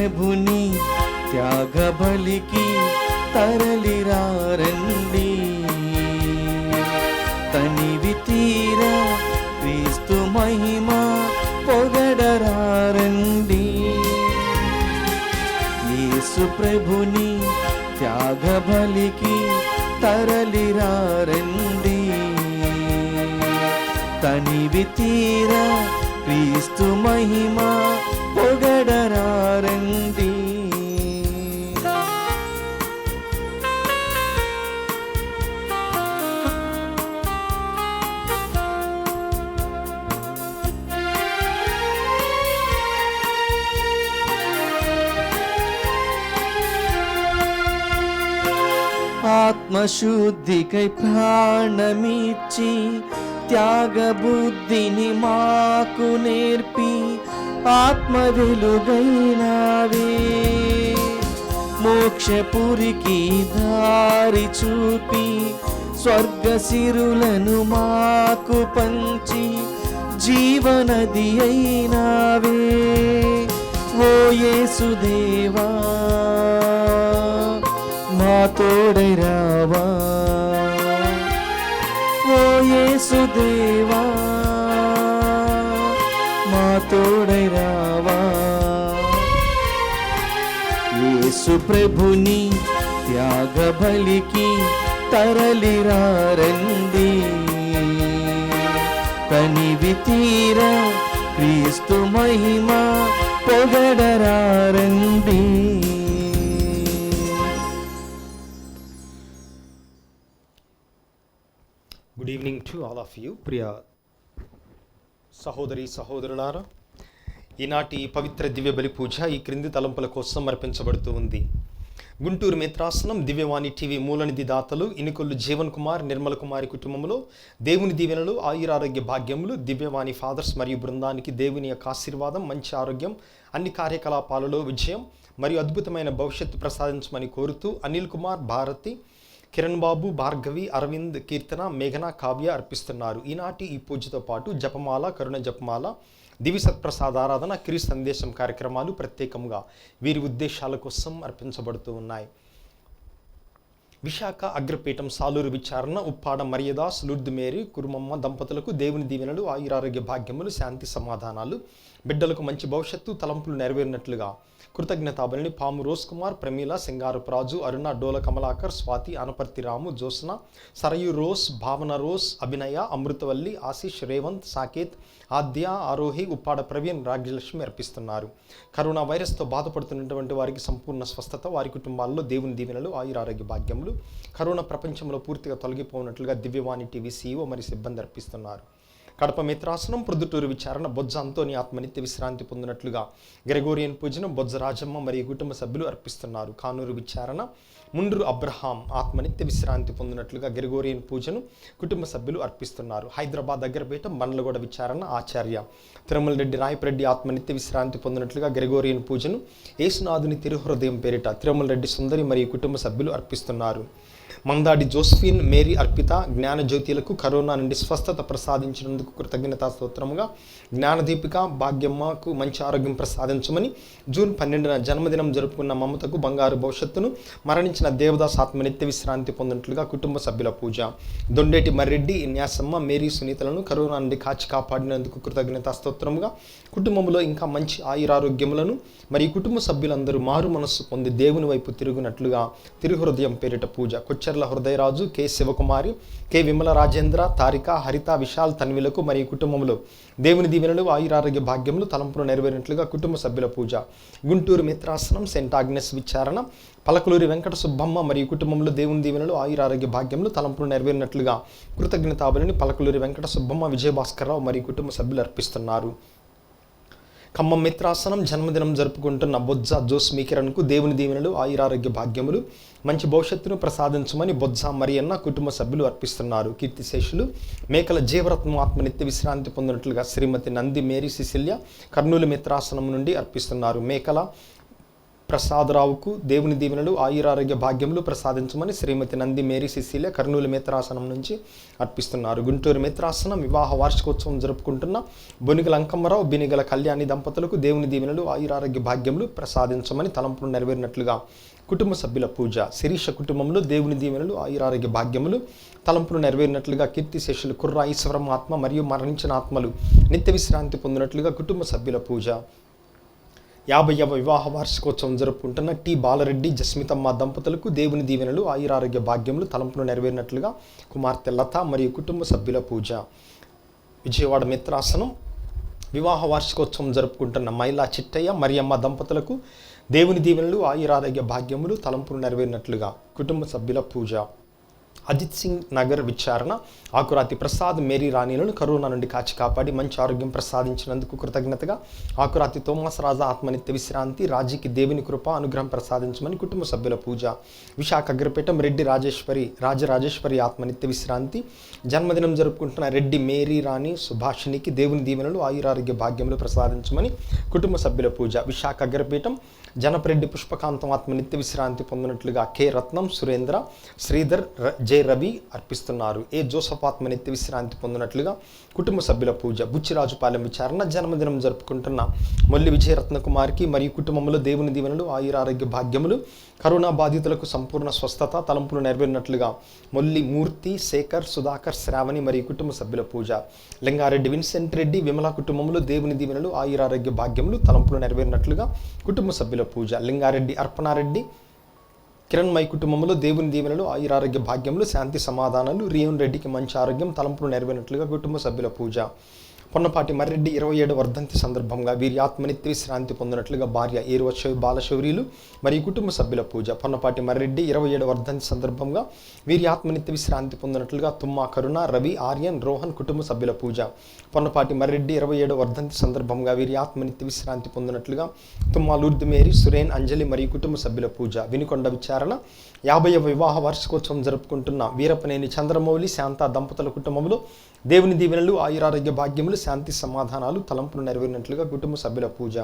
ప్రభుని త్యాగ బలికి తరలిరారండి. తనివి తీరా క్రీస్తు మహిమ పొగడరారండి. యేసు ప్రభుని త్యాగ బలికి తరలిరారండి. తనివి తీరా క్రీస్తు మహిమ పొగడరారండి. ఆత్మశుద్ధికై ప్రాణమిచ్చి త్యాగ బుద్ధిని మాకు నేర్పి ఆత్మ వెలుగైనావే. మోక్షపురికి దారి చూపి స్వర్గ సిరులను మాకు పంచి జీవనది అయినావే. ఓ యేసుదేవా మా తోడై రావా. ఓ యేసుదేవా మా తోడై రావా. యేసు ప్రభుని త్యాగ బలికి తరలిరారండి. తనివి తీరా క్రీస్తు మహిమ పొగడరారండి. Good evening to all of you. ప్రియ సహోదరి సహోదరులారా, ఈనాటి పవిత్ర దివ్య బలి పూజ ఈ క్రింది తలంపుల కోసం అర్పించబడుతూ ఉంది. గుంటూరు మిత్రాసనం దివ్యవాణి టీవీ మూలనిధి దాతలు ఇనుకొల్లు జీవన్ కుమార్ నిర్మల కుమారి కుటుంబంలో దేవుని దీవెనలు ఆయురారోగ్య భాగ్యములు, దివ్యవాణి ఫాదర్స్ మరియు బృందానికి దేవుని యొక్క ఆశీర్వాదం, మంచి ఆరోగ్యం, అన్ని కార్యకలాపాలలో విజయం మరియు అద్భుతమైన భవిష్యత్తు ప్రసాదించమని కోరుతూ అనిల్ కుమార్, భారతి, కిరణ్ బాబు, భార్గవి, అరవింద్, కీర్తన, మేఘన, కావ్య అర్పిస్తున్నారు. ఈనాటి ఈ పూజతో పాటు జపమాల, కరుణ జపమాల, దివి సత్ప్రసాద ఆరాధన, క్రీస్తు సందేశం కార్యక్రమాలు ప్రత్యేకంగా వీరి ఉద్దేశాల కోసం అర్పించబడుతూ ఉన్నాయి. విశాఖ అగ్రపీఠం సాలూరు విచారణ, ఉప్పాడ మరియదాస్, లుర్ద్ మేరీ, కురుమమ్మ దంపతులకు దేవుని దీవెనలు, ఆయురారోగ్య భాగ్యములు, శాంతి సమాధానాలు, బిడ్డలకు మంచి భవిష్యత్తు, తలంపులు నెరవేరినట్లుగా కృతజ్ఞతాబలిని పాము రోజ్ కుమార్, ప్రమీల, సింగారపు రాజు, అరుణ, డోల కమలాకర్, స్వాతి, అనపర్తి రాము, జ్యోత్స్న, సరయు రోస్, భావన రోస్, అభినయ, అమృతవల్లి, ఆశీష్, రేవంత్, సాకేత్, ఆద్య, ఆరోహి, ఉప్పాడ ప్రవీణ్, రాజ్యలక్ష్మి అర్పిస్తున్నారు. కరోనా వైరస్తో బాధపడుతున్నటువంటి వారికి సంపూర్ణ స్వస్థత, వారి కుటుంబాల్లో దేవుని దీవెనలు, ఆయురారోగ్య భాగ్యములు, కరోనా ప్రపంచంలో పూర్తిగా తొలగిపోయినట్లుగా దివ్యవాణి టీవీ సీఈఓ మరియు సిబ్బంది అర్పిస్తున్నారు. కడప మిత్రాసనం ప్రొద్దుటూరు విచారణ, బొజ్జ అంతోని ఆత్మనిత్య విశ్రాంతి పొందినట్లుగా గ్రెగోరియన్ పూజను బొజ్జ రాజమ్మ మరియు కుటుంబ సభ్యులు అర్పిస్తున్నారు. కానూరు విచారణ, ముండ్రు అబ్రహాం ఆత్మనిత్య విశ్రాంతి పొందినట్లుగా గ్రెగోరియన్ పూజను కుటుంబ సభ్యులు అర్పిస్తున్నారు. హైదరాబాద్ దగ్గరపేట బండ్లగూడ విచారణ, ఆచార్య తిరుమల రెడ్డి రాయపరెడ్డి ఆత్మనిత్య విశ్రాంతి పొందినట్లుగా గ్రెగోరియన్ పూజను యేసునాథుని తిరుహృదయం పేరిట తిరుమల రెడ్డి సుందరి మరియు కుటుంబ సభ్యులు అర్పిస్తున్నారు. మందాడి జోస్ఫిన్, మేరీ, అర్పిత, జ్ఞానజ్యోతిలకు కరోనా నుండి స్వస్థత ప్రసాదించినందుకు కృతజ్ఞతా స్తోత్రముగా జ్ఞానదీపిక, భాగ్యమ్మకు మంచి ఆరోగ్యం ప్రసాదించమని, జూన్ 12న జన్మదినం జరుపుకున్న మమతకు బంగారు భవిష్యత్తును, మరణించిన దేవదాస్ ఆత్మనిత్య విశ్రాంతి పొందినట్లుగా కుటుంబ సభ్యుల పూజ. దొండేటి మర్రెడ్డి, న్యాసమ్మ, మేరీ, సునీతలను కరోనా నుండి కాచి కాపాడినందుకు కృతజ్ఞతా స్తోత్రముగా కుటుంబంలో ఇంకా మంచి ఆయురారోగ్యములను మరియు కుటుంబ సభ్యులందరూ మారు మనస్సు పొంది దేవుని వైపు తిరుగునట్లుగా తిరుహృదయం పేరిట పూజ. కొచ్చెర్ల హృదయరాజు, కె శివకుమారి, కె విమల రాజేంద్ర, తారిక, హరిత, విశాల్, తన్విలకు మరియు కుటుంబంలో దేవుని దీవెనలు, ఆయురారోగ్య భాగ్యములు, తలంపులు నెరవేరినట్లుగా కుటుంబ సభ్యుల పూజ. గుంటూరు మిత్రాసనం సెయింట్ ఆగ్నెస్ విచారణ, పలకలూరి వెంకట సుబ్బమ్మ మరియు కుటుంబంలో దేవుని దీవెనలు, ఆయురారోగ్య భాగ్యములు, తలంపులు నెరవేరినట్లుగా కృతజ్ఞతాబలిని పలకలూరి వెంకట సుబ్బమ్మ, విజయభాస్కర్రావు మరియు కుటుంబ సభ్యులు అర్పిస్తున్నారు. ఖమ్మం మిత్రాసనం జన్మదినం జరుపుకుంటున్న బొజ్జ జోస్మి కిరణ్కు దేవుని దీవెనలు, ఆయురారోగ్య భాగ్యములు, మంచి భవిష్యత్తును ప్రసాదించమని బొజ్జ మరియన్న కుటుంబ సభ్యులు అర్పిస్తున్నారు. కీర్తిశేషులు మేకల జీవరత్నం ఆత్మనిత్య విశ్రాంతి పొందినట్లుగా శ్రీమతి నంది మేరీ సిసిల్య కర్నూలు మిత్రాసనం నుండి అర్పిస్తున్నారు. మేకల ప్రసాదరావుకు దేవుని దీవెనలు ఆయురారోగ్య భాగ్యములు ప్రసాదించమని శ్రీమతి నంది మేరీ సిసిలియా కర్నూలు మిత్రాసనం నుంచి అర్పిస్తున్నారు. గుంటూరు మిత్రాసనం వివాహ వార్షికోత్సవం జరుపుకుంటున్న బొనిగల అంకమ్మరావు బినిగల కళ్యాణి దంపతులకు దేవుని దీవెనలు ఆయురారోగ్య భాగ్యములు ప్రసాదించమని తలంపులు నెరవేరినట్లుగా కుటుంబ సభ్యుల పూజ. శిరీష కుటుంబంలో దేవుని దీవెనలు ఆయురారోగ్య భాగ్యములు తలంపులు నెరవేరినట్లుగా కీర్తిశేషులు కుర్రా ఈశ్వరం ఆత్మ మరియు మరణించిన ఆత్మలు నిత్య విశ్రాంతి పొందినట్లుగా కుటుంబ సభ్యుల పూజ. 50వ వివాహ వార్షికోత్సవం జరుపుకుంటున్న టి బాలరెడ్డి జస్మితమ్మ దంపతులకు దేవుని దీవెనలు ఆయురారోగ్య భాగ్యములు తలంపులు నెరవేరినట్లుగా కుమార్తె లత మరియు కుటుంబ సభ్యుల పూజ. విజయవాడ మిత్రాసనం వివాహ వార్షికోత్సవం జరుపుకుంటున్న మైలా చిట్టయ్య మరియమ్మ దంపతులకు దేవుని దీవెనలు ఆయురారోగ్య భాగ్యములు తలంపులు నెరవేరినట్లుగా కుటుంబ సభ్యుల పూజ. అజిత్ సింగ్ నగర్ విచారణ ఆకురాతి ప్రసాద్ మేరీ రాణిలను కరోనా నుండి కాచి కాపాడి మంచి ఆరోగ్యం ప్రసాదించినందుకు కృతజ్ఞతగా ఆకురాతి తోమాస్ రాజా ఆత్మనిత్య విశ్రాంతి రాజీకి దేవుని కృప అనుగ్రహం ప్రసాదించమని కుటుంబ సభ్యుల పూజ. విశాఖ అగ్రపీఠం రెడ్డి రాజరాజేశ్వరి ఆత్మనిత్య విశ్రాంతి జన్మదినం జరుపుకుంటున్న రెడ్డి మేరీ రాణి సుభాషిణికి దేవుని దీవెనలు ఆయురారోగ్య భాగ్యములు ప్రసాదించమని కుటుంబ సభ్యుల పూజ. విశాఖ అగ్రపీఠం జనపరెడ్డి పుష్పకాంతం ఆత్మనిత్య విశ్రాంతి పొందినట్లుగా కె రత్నం సురేంద్ర శ్రీధర్ జె రవి అర్పిస్తున్నారు. ఏ జోసఫ్ ఆత్మనిత్య విశ్రాంతి పొందినట్లుగా కుటుంబ సభ్యుల పూజ. బుచ్చిరాజుపాలెం విచారణ జన్మదినం జరుపుకుంటున్న మొల్లి విజయరత్న కుమార్కి మరియు కుటుంబంలో దేవుని దీవెనలు ఆయురారోగ్య భాగ్యములు కరోనా బాధితులకు సంపూర్ణ స్వస్థత తలంపులు నెరవేరినట్లుగా మొల్లి మూర్తి శేఖర్ సుధాకర్ శ్రావణి మరియు కుటుంబ సభ్యుల పూజ. లింగారెడ్డి విన్సెంట్ రెడ్డి విమల కుటుంబంలో దేవుని దీవెనలు ఆయురారోగ్య భాగ్యములు తలంపులు నెరవేరినట్లుగా కుటుంబ సభ్యుల పూజ. లింగారెడ్డి అర్పణారెడ్డి కిరణ్మయ్ కుటుంబంలో దేవుని దీవెనలు ఆయురారోగ్య భాగ్యములు శాంతి సమాధానాలు రియోన్ రెడ్డికి మంచి ఆరోగ్యం తలంపులు నెరవేరినట్లుగా కుటుంబ సభ్యుల పూజ. పొన్నపాటి మర్రెడ్డి 27వ వర్ధంతి సందర్భంగా వీరి ఆత్మనిత్య విశ్రాంతి పొందినట్లుగా భార్య ఏరువశవి బాలశౌరీలు మరియు కుటుంబ సభ్యుల పూజ. పొన్నపాటి మర్రెడ్డి 27వ వర్ధంతి సందర్భంగా వీరి ఆత్మనిత్య విశ్రాంతి పొందినట్లుగా తుమ్మా కరుణ రవి ఆర్యన్ రోహన్ కుటుంబ సభ్యుల పూజ. పొన్నపాటి మర్రెడ్డి 27వ వర్ధంతి సందర్భంగా వీరి ఆత్మనిత్య విశ్రాంతి పొందినట్లుగా తుమ్మా లూర్ది మేరీ సురేన్ అంజలి మరియు కుటుంబ సభ్యుల పూజ. వినుకొండ విచారణ 50వ వివాహ వార్షికోత్సవం జరుపుకుంటున్న వీరపనేని చంద్రమౌళి శాంత దంపతుల కుటుంబంలో దేవుని దీవెనలు ఆయురారోగ్య భాగ్యములు శాంతి సమాధానాలు తలంపులు నెరవేరినట్లుగా కుటుంబ సభ్యుల పూజ.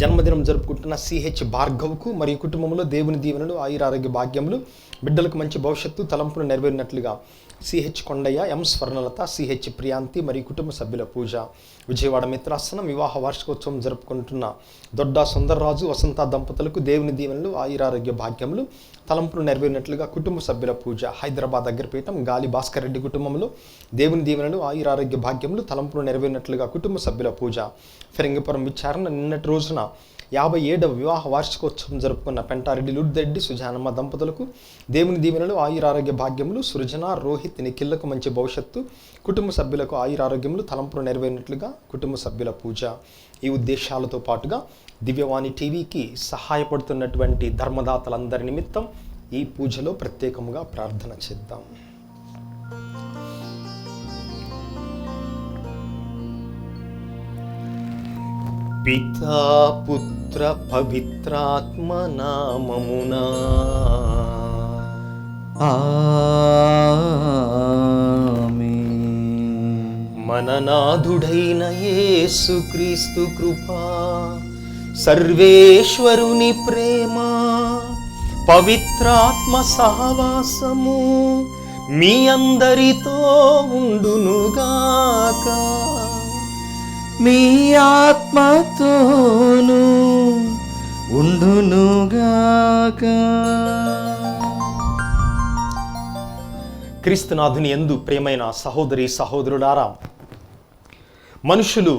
జన్మదినం జరుపుకుంటున్న సిహెచ్ భార్గవ్కు మరియు కుటుంబంలో దేవుని దీవెనలు ఆయురారోగ్య భాగ్యములు బిడ్డలకు మంచి భవిష్యత్తు తలంపులు నెరవేరినట్లుగా సిహెచ్ కొండయ్య ఎం స్వర్ణలత సిహెచ్ ప్రియాంతి మరియు కుటుంబ సభ్యుల పూజ. విజయవాడ మిత్రాసనం వివాహ వార్షికోత్సవం జరుపుకుంటున్న దొడ్డా సుందర్రాజు వసంత దంపతులకు దేవుని దీవెనలు ఆయురారోగ్య భాగ్యములు తలంపులు నెరవేరినట్లుగా కుటుంబ సభ్యుల పూజ. హైదరాబాద్ అగ్రపీఠం గాలి భాస్కర్ రెడ్డి కుటుంబంలో దేవుని దీవెనలు ఆయురారోగ్య భాగ్యములు తలంపులు నెరవేరినట్లుగా కుటుంబ సభ్యుల పూజ. ఫిరంగిపురం విచారణ నిన్నటి రోజున 57వ వివాహ వార్షికోత్సవం జరుపుకున్న పెంటారెడ్డి లుడ్దెడ్డి సుజానమ్మ దంపతులకు దేవుని దీవెనలు ఆయురారోగ్య భాగ్యములు సృజన రోహిత్ నిఖిల్లకు మంచి భవిష్యత్తు కుటుంబ సభ్యులకు ఆయురారోగ్యములు తలంపులు నెరవేరినట్లుగా కుటుంబ సభ్యుల పూజ. ఈ ఉద్దేశాలతో పాటుగా దివ్యవాణి టీవీకి సహాయపడుతున్నటువంటి ధర్మదాతలందరి నిమిత్తం ఈ పూజలో ప్రత్యేకంగా ప్రార్థన చేద్దాం. పితా పుత్ర పవిత్రాత్మ నామమునా మననాథుడైన యేసుక్రీస్తు కృపా సర్వేశ్వరుని ప్రేమ పవిత్రాత్మ సహవాసము మీ అందరితో ఉండునుగాక. మీ ఆత్మతోను ఉండునుగాక. క్రీస్తునాథుని యందు ప్రియమైన సహోదరి సహోదరులారా, మనుషులు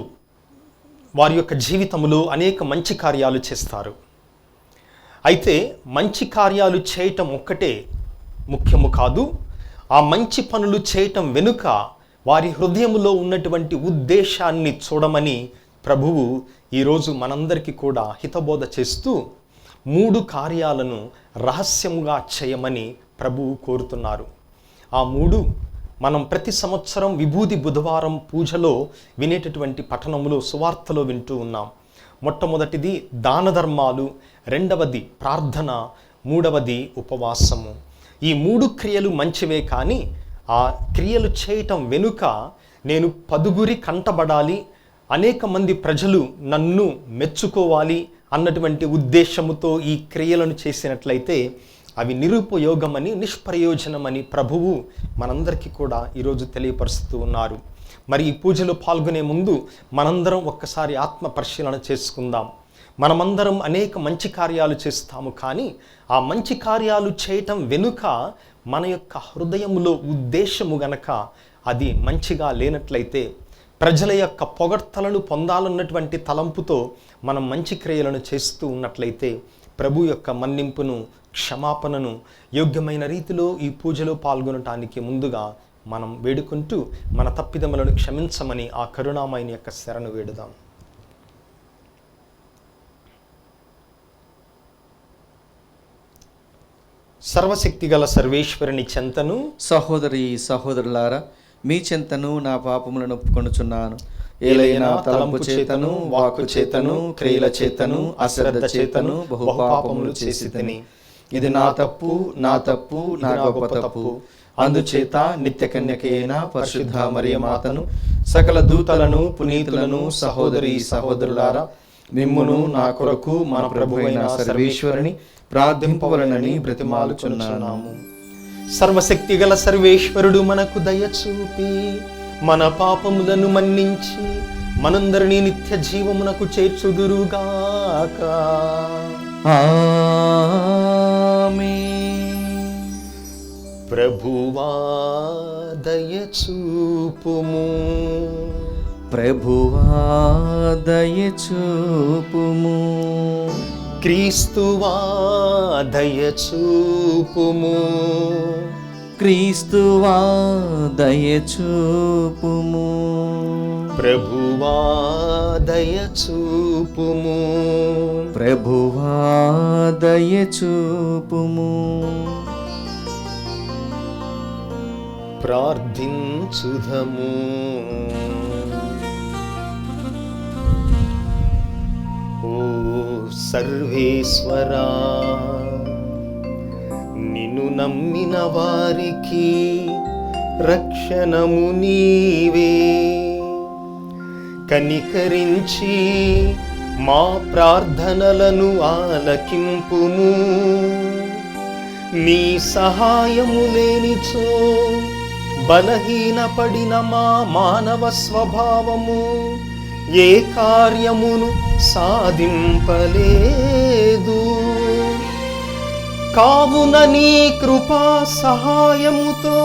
వారి యొక్క జీవితంలో అనేక మంచి కార్యాలు చేస్తారు. అయితే మంచి కార్యాలు చేయటం ఒక్కటే ముఖ్యము కాదు. ఆ మంచి పనులు చేయటం వెనుక వారి హృదయంలో ఉన్నటువంటి ఉద్దేశాన్ని చూడమని ప్రభువు ఈరోజు మనందరికీ కూడా హితబోధ చేస్తూ 3 కార్యాలను రహస్యంగా చేయమని ప్రభువు కోరుతున్నారు. ఆ 3 మనం ప్రతి సంవత్సరం విభూది బుధవారం పూజలో వినేటటువంటి పఠనములో సువార్తలో వింటూ ఉన్నాం. మొట్టమొదటిది దాన ధర్మాలు, రెండవది ప్రార్థన, మూడవది ఉపవాసము. ఈ 3 క్రియలు మంచివే, కానీ ఆ క్రియలు చేయటం వెనుక నేను 10గురి కంటబడాలి, అనేక మంది ప్రజలు నన్ను మెచ్చుకోవాలి అన్నటువంటి ఉద్దేశముతో ఈ క్రియలను చేసినట్లయితే అవి నిరుపయోగమని, నిష్ప్రయోజనమని ప్రభువు మనందరికీ కూడా ఈరోజు తెలియపరుస్తూ ఉన్నారు. మరి ఈ పూజలో పాల్గొనే ముందు మనందరం ఒక్కసారి ఆత్మ పరిశీలన చేసుకుందాం. మనమందరం అనేక మంచి కార్యాలు చేస్తాము, కానీ ఆ మంచి కార్యాలు చేయటం వెనుక మన యొక్క హృదయములో ఉద్దేశము గనక అది మంచిగా లేనట్లయితే, ప్రజల యొక్క పొగడ్తలను పొందాలన్నటువంటి తలంపుతో మనం మంచి క్రియలను చేస్తూ ఉన్నట్లయితే, ప్రభు యొక్క మన్నింపును, క్షమాపణను యోగ్యమైన రీతిలో ఈ పూజలో పాల్గొనటానికి ముందుగా మనం వేడుకుంటూ మన తప్పిదములను క్షమించమని ఆ కరుణామయుని యొక్క శరణు వేడుదాం. సర్వశక్తిగల సర్వేశ్వరుని చెంతను, సహోదరి సహోదరులారా, మీ చెంతను నా పాపములను ఒప్పుకొనుచున్నాను. ఏలైనా తలంపు చేతను, వాక్కు చేతను, క్రియల చేతను, అశ్రద్ధ చేతను బహుపాపములు చేసితిని. ఇది నా తప్పు, నా తప్పు, నా గొప్ప తప్పు. అందుచేత నిత్య కన్యకైన పరిశుద్ధ మరియమాతను, సకల దూతలను, పునీతులను, సహోదరి సహోదరులారా, మిమ్మును నా కొరకు మన ప్రభువైన సర్వేశ్వరుని ప్రార్థింపవలనని బ్రతిమాలుచున్నాము. సర్వశక్తిగల సర్వేశ్వరుడు మనకు దయచూపి మన పాపములను మన్నించి మనందరినీ నిత్య జీవమునకు చేర్చుదురుగాక. ఆమేన్. ప్రభువా దయచూపుము, ప్రభువా దయచూపుము. క్రీస్తువా దయచూపుము, క్రీస్తువా దయచూపుము. ప్రభువా దయచూపుము, ప్రభువా దయచూపుము. ప్రార్థించుదము. ఓ సర్వేశ్వరా, నిన్ను నమ్మిన వారికి రక్షణము నీవే. కనికరించి మా ప్రార్థనలను ఆలకింపుము. నీ సహాయము లేనిచో బలహీనపడిన మా మానవ స్వభావము ఏ కార్యమును సాధింపలేదు. కావున నీ కృపా సహాయముతో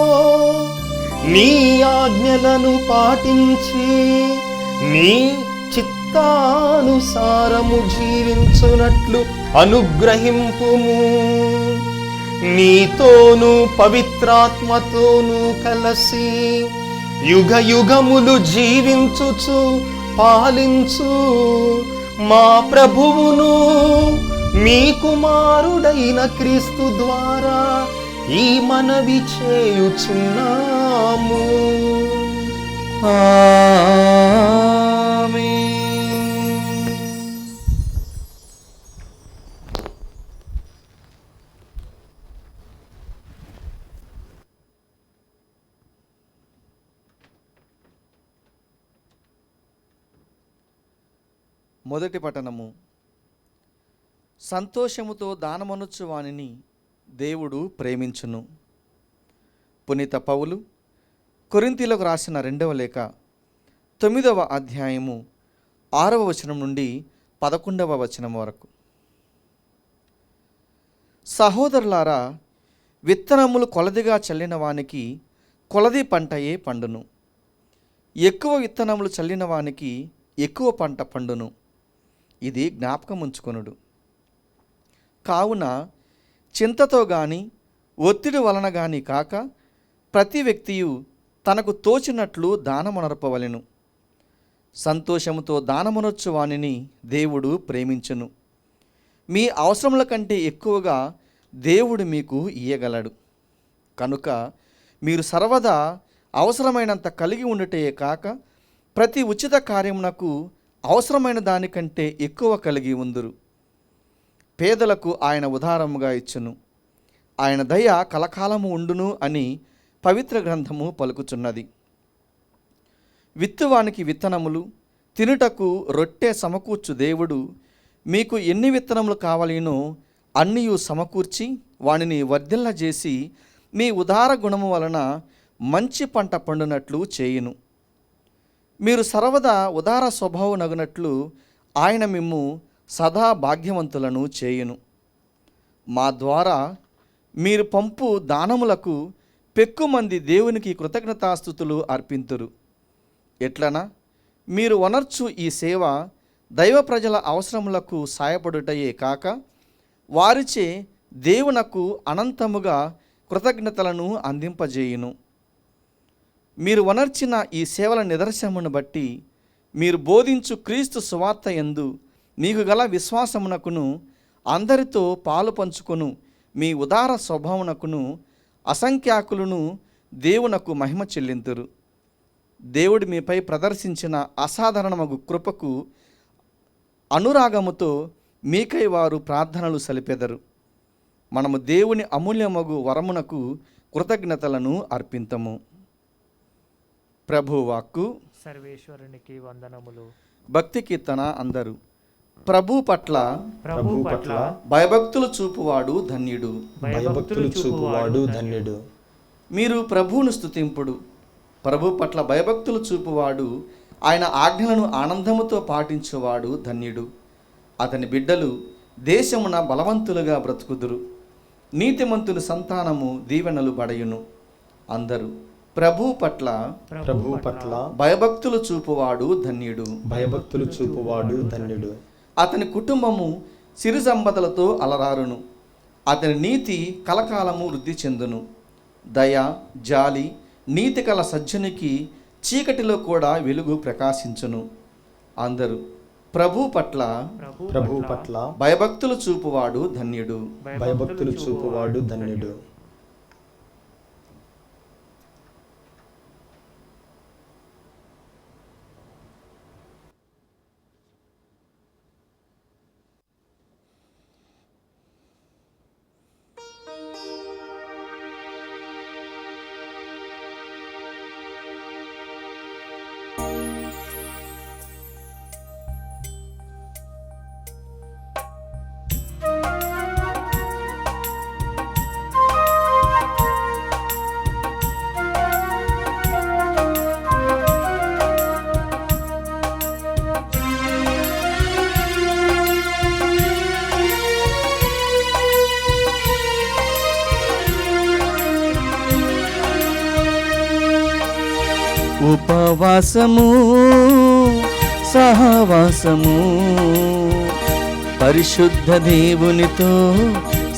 నీ ఆజ్ఞలను పాటించి నీ చిత్తానుసారము జీవించునట్లు అనుగ్రహింపుము. నీతోను పవిత్రాత్మతోను కలసి యుగ యుగములు జీవించుచు పాలించు మా ప్రభువును మీ కుమారుడైన క్రీస్తు ద్వారా ఈ మనవి చేయుచున్నాము. ఆమేన్. మొదటి పఠనము. సంతోషముతో దానమనొచ్చు వానిని దేవుడు ప్రేమించును. పునీత పౌలు కొరింథీలకు రాసిన 2వ లేఖ 9వ అధ్యాయము 6వ వచనం నుండి 11వ వచనం వరకు. సహోదరులారా, విత్తనములు కొలదిగా చల్లిన వానికి కొలది పంటయే పండును. ఎక్కువ విత్తనములు చల్లిన వానికి ఎక్కువ పంట పండును. ఇది జ్ఞాపకం ఉంచుకొనుడు. కావున చింతతో గాని ఒత్తిడి వలన గాని కాక ప్రతి వ్యక్తియు తనకు తోచినట్లు దానమనర్పవలెను. సంతోషముతో దానమనొచ్చు వానిని దేవుడు ప్రేమించును. మీ అవసరముల కంటే ఎక్కువగా దేవుడు మీకు ఇయ్యగలడు. కనుక మీరు సర్వదా అవసరమైనంత కలిగి ఉండుటే కాక ప్రతి ఉచిత కార్యమునకు అవసరమైన దానికంటే ఎక్కువ కలిగి ఉందురు. పేదలకు ఆయన ఉదారముగా ఇచ్చును. ఆయన దయ కలకాలము ఉండును అని పవిత్ర గ్రంథము పలుకుచున్నది. విత్తువానికి విత్తనములు, తినుటకు రొట్టె సమకూర్చు దేవుడు మీకు ఎన్ని విత్తనములు కావాలినో అన్నియు సమకూర్చి వానిని వర్ధిల్లజేసి మీ ఉదార గుణము వలన మంచి పంట పండునట్లు చేయును. మీరు సర్వదా ఉదార స్వభావనగునట్లు ఆయన మిమ్ము సదా భాగ్యవంతులను చేయును. మా ద్వారా మీరు పంపు దానములకు పెక్కుమంది దేవునికి కృతజ్ఞతాస్తుతులు అర్పింతురు. ఎట్లనా మీరు వనర్చు ఈ సేవ దైవ ప్రజల అవసరములకు సాయపడుటయే కాక వారిచే దేవునకు అనంతముగా కృతజ్ఞతలను అందింపజేయును. మీరు వనర్చిన ఈ సేవల నిదర్శనమును బట్టి మీరు బోధించు క్రీస్తు సువార్త యందు మీకు గల విశ్వాసమునకును అందరితో పాలు పంచుకొను మీ ఉదార స్వభావమునకును అసంఖ్యాకులను దేవునకు మహిమ చెల్లింతురు. దేవుడు మీపై ప్రదర్శించిన అసాధారణమగు కృపకు అనురాగముతో మీకై వారు ప్రార్థనలు సలిపెదరు. మనము దేవుని అమూల్యమగు వరమునకు కృతజ్ఞతలను అర్పింతము. ప్రభువాక్కు. సర్వేశ్వరునికి వందనములు. భక్తి కీర్తన అందరూ. ప్రభు పట్ల భయభక్తులు చూపువాడు ధన్యుడు. భయభక్తులు చూపువాడు ధన్యుడు. మీరు ప్రభువును స్తుతింపుడు. ప్రభు పట్ల భయభక్తులు చూపువాడు, ఆయన ఆజ్ఞలను ఆనందముతో పాటించువాడు ధన్యుడు. అతని బిడ్డలు దేశమున బలవంతులుగా బ్రతుకుదురు. నీతిమంతుని సంతానము దీవెనలు బడయును. అందరూ ప్రభు పట్ల భయభక్తులు చూపువాడు ధన్యుడు. భయభక్తులు చూపువాడు ధన్యుడు. అతని కుటుంబము సిరి సంపదలతో అలరారును. అతని నీతి కలకాలము వృద్ధి చెందును. దయ, జాలి, నీతి కల సజ్జనునికి చీకటిలో కూడా వెలుగు ప్రకాశించును. అందరూ ప్రభు పట్ల భయభక్తులు చూపువాడు ధన్యుడు. భయభక్తులు చూపువాడు ధన్యుడు. ఉపవాసము సహవాసము పరిశుద్ధ దేవునితో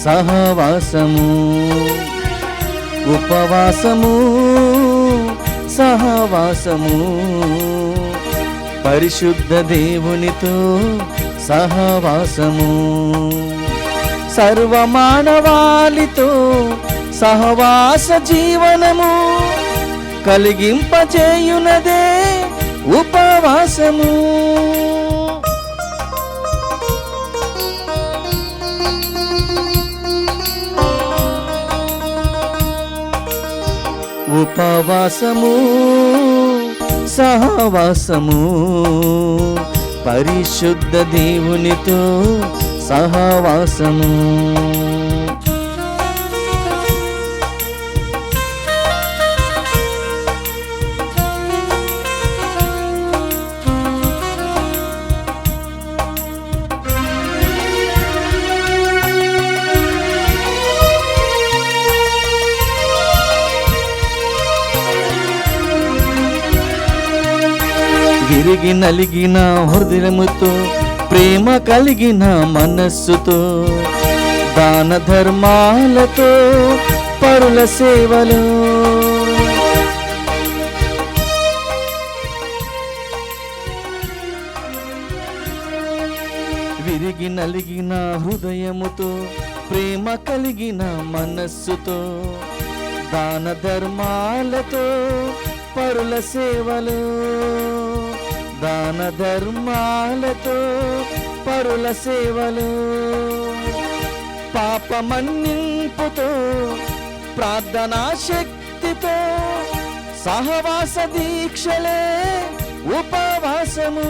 సహవాసము. ఉపవాసము సహవాసము పరిశుద్ధ దేవునితో సహవాసము. సర్వమానవాళితో సహవాస జీవనము కలిగింపచేయునదే ఉపవాసము. ఉపవాసము సహవాసము పరిశుద్ధ దేవునితో సహవాసము. విరిగి నలిగిన హృదయముతో ప్రేమ కలిగిన మనస్సుతో దాన ధర్మాలతో పరుల సేవలో విరిగి నలిగిన హృదయముతో ప్రేమ కలిగిన మనస్సుతో దాన ధర్మాలతో పరుల సేవలు దాన ధర్మాలతో పరుల సేవలు పాపమన్నింపుతో ప్రార్థనా శక్తితో సహవాస దీక్షలే ఉపవాసము.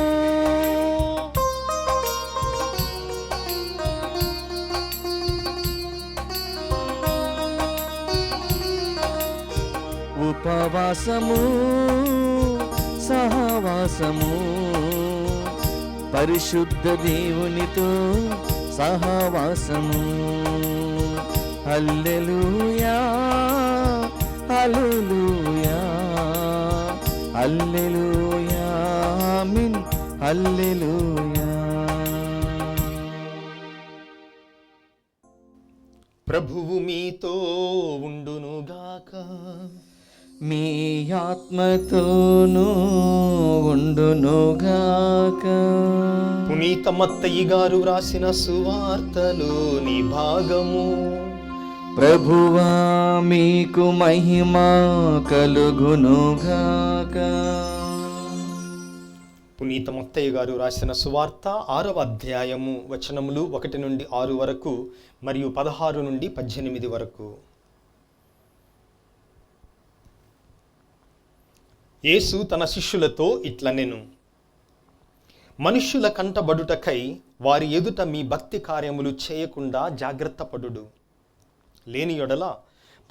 ఉపవాసము సహవాసము పరిశుద్ధ దేవునితో సహవాసము. హల్లెలూయా హల్లెలూయా హల్లెలూయా ఆమేన్ హల్లెలూయా. ప్రభువు మీతో ఉండునుగాక. మీ ఆత్మతోనూ ఉండునుగాక. పునీత మత్తయి గారు వ్రాసిన సువార్తలోని భాగము. ప్రభువా మీకు మహిమ కలుగునుగాక. పునీత మత్తయి గారు రాసిన సువార్త 6వ అధ్యాయము వచనములు 1 నుండి 6 వరకు మరియు 16 నుండి 18 వరకు. యేసు తన శిష్యులతో ఇట్లనెను, మనుష్యుల కంటబడుటకై వారి ఎదుట మీ భక్తి కార్యములు చేయకుండా జాగ్రత్త పడుడు. లేని యెడల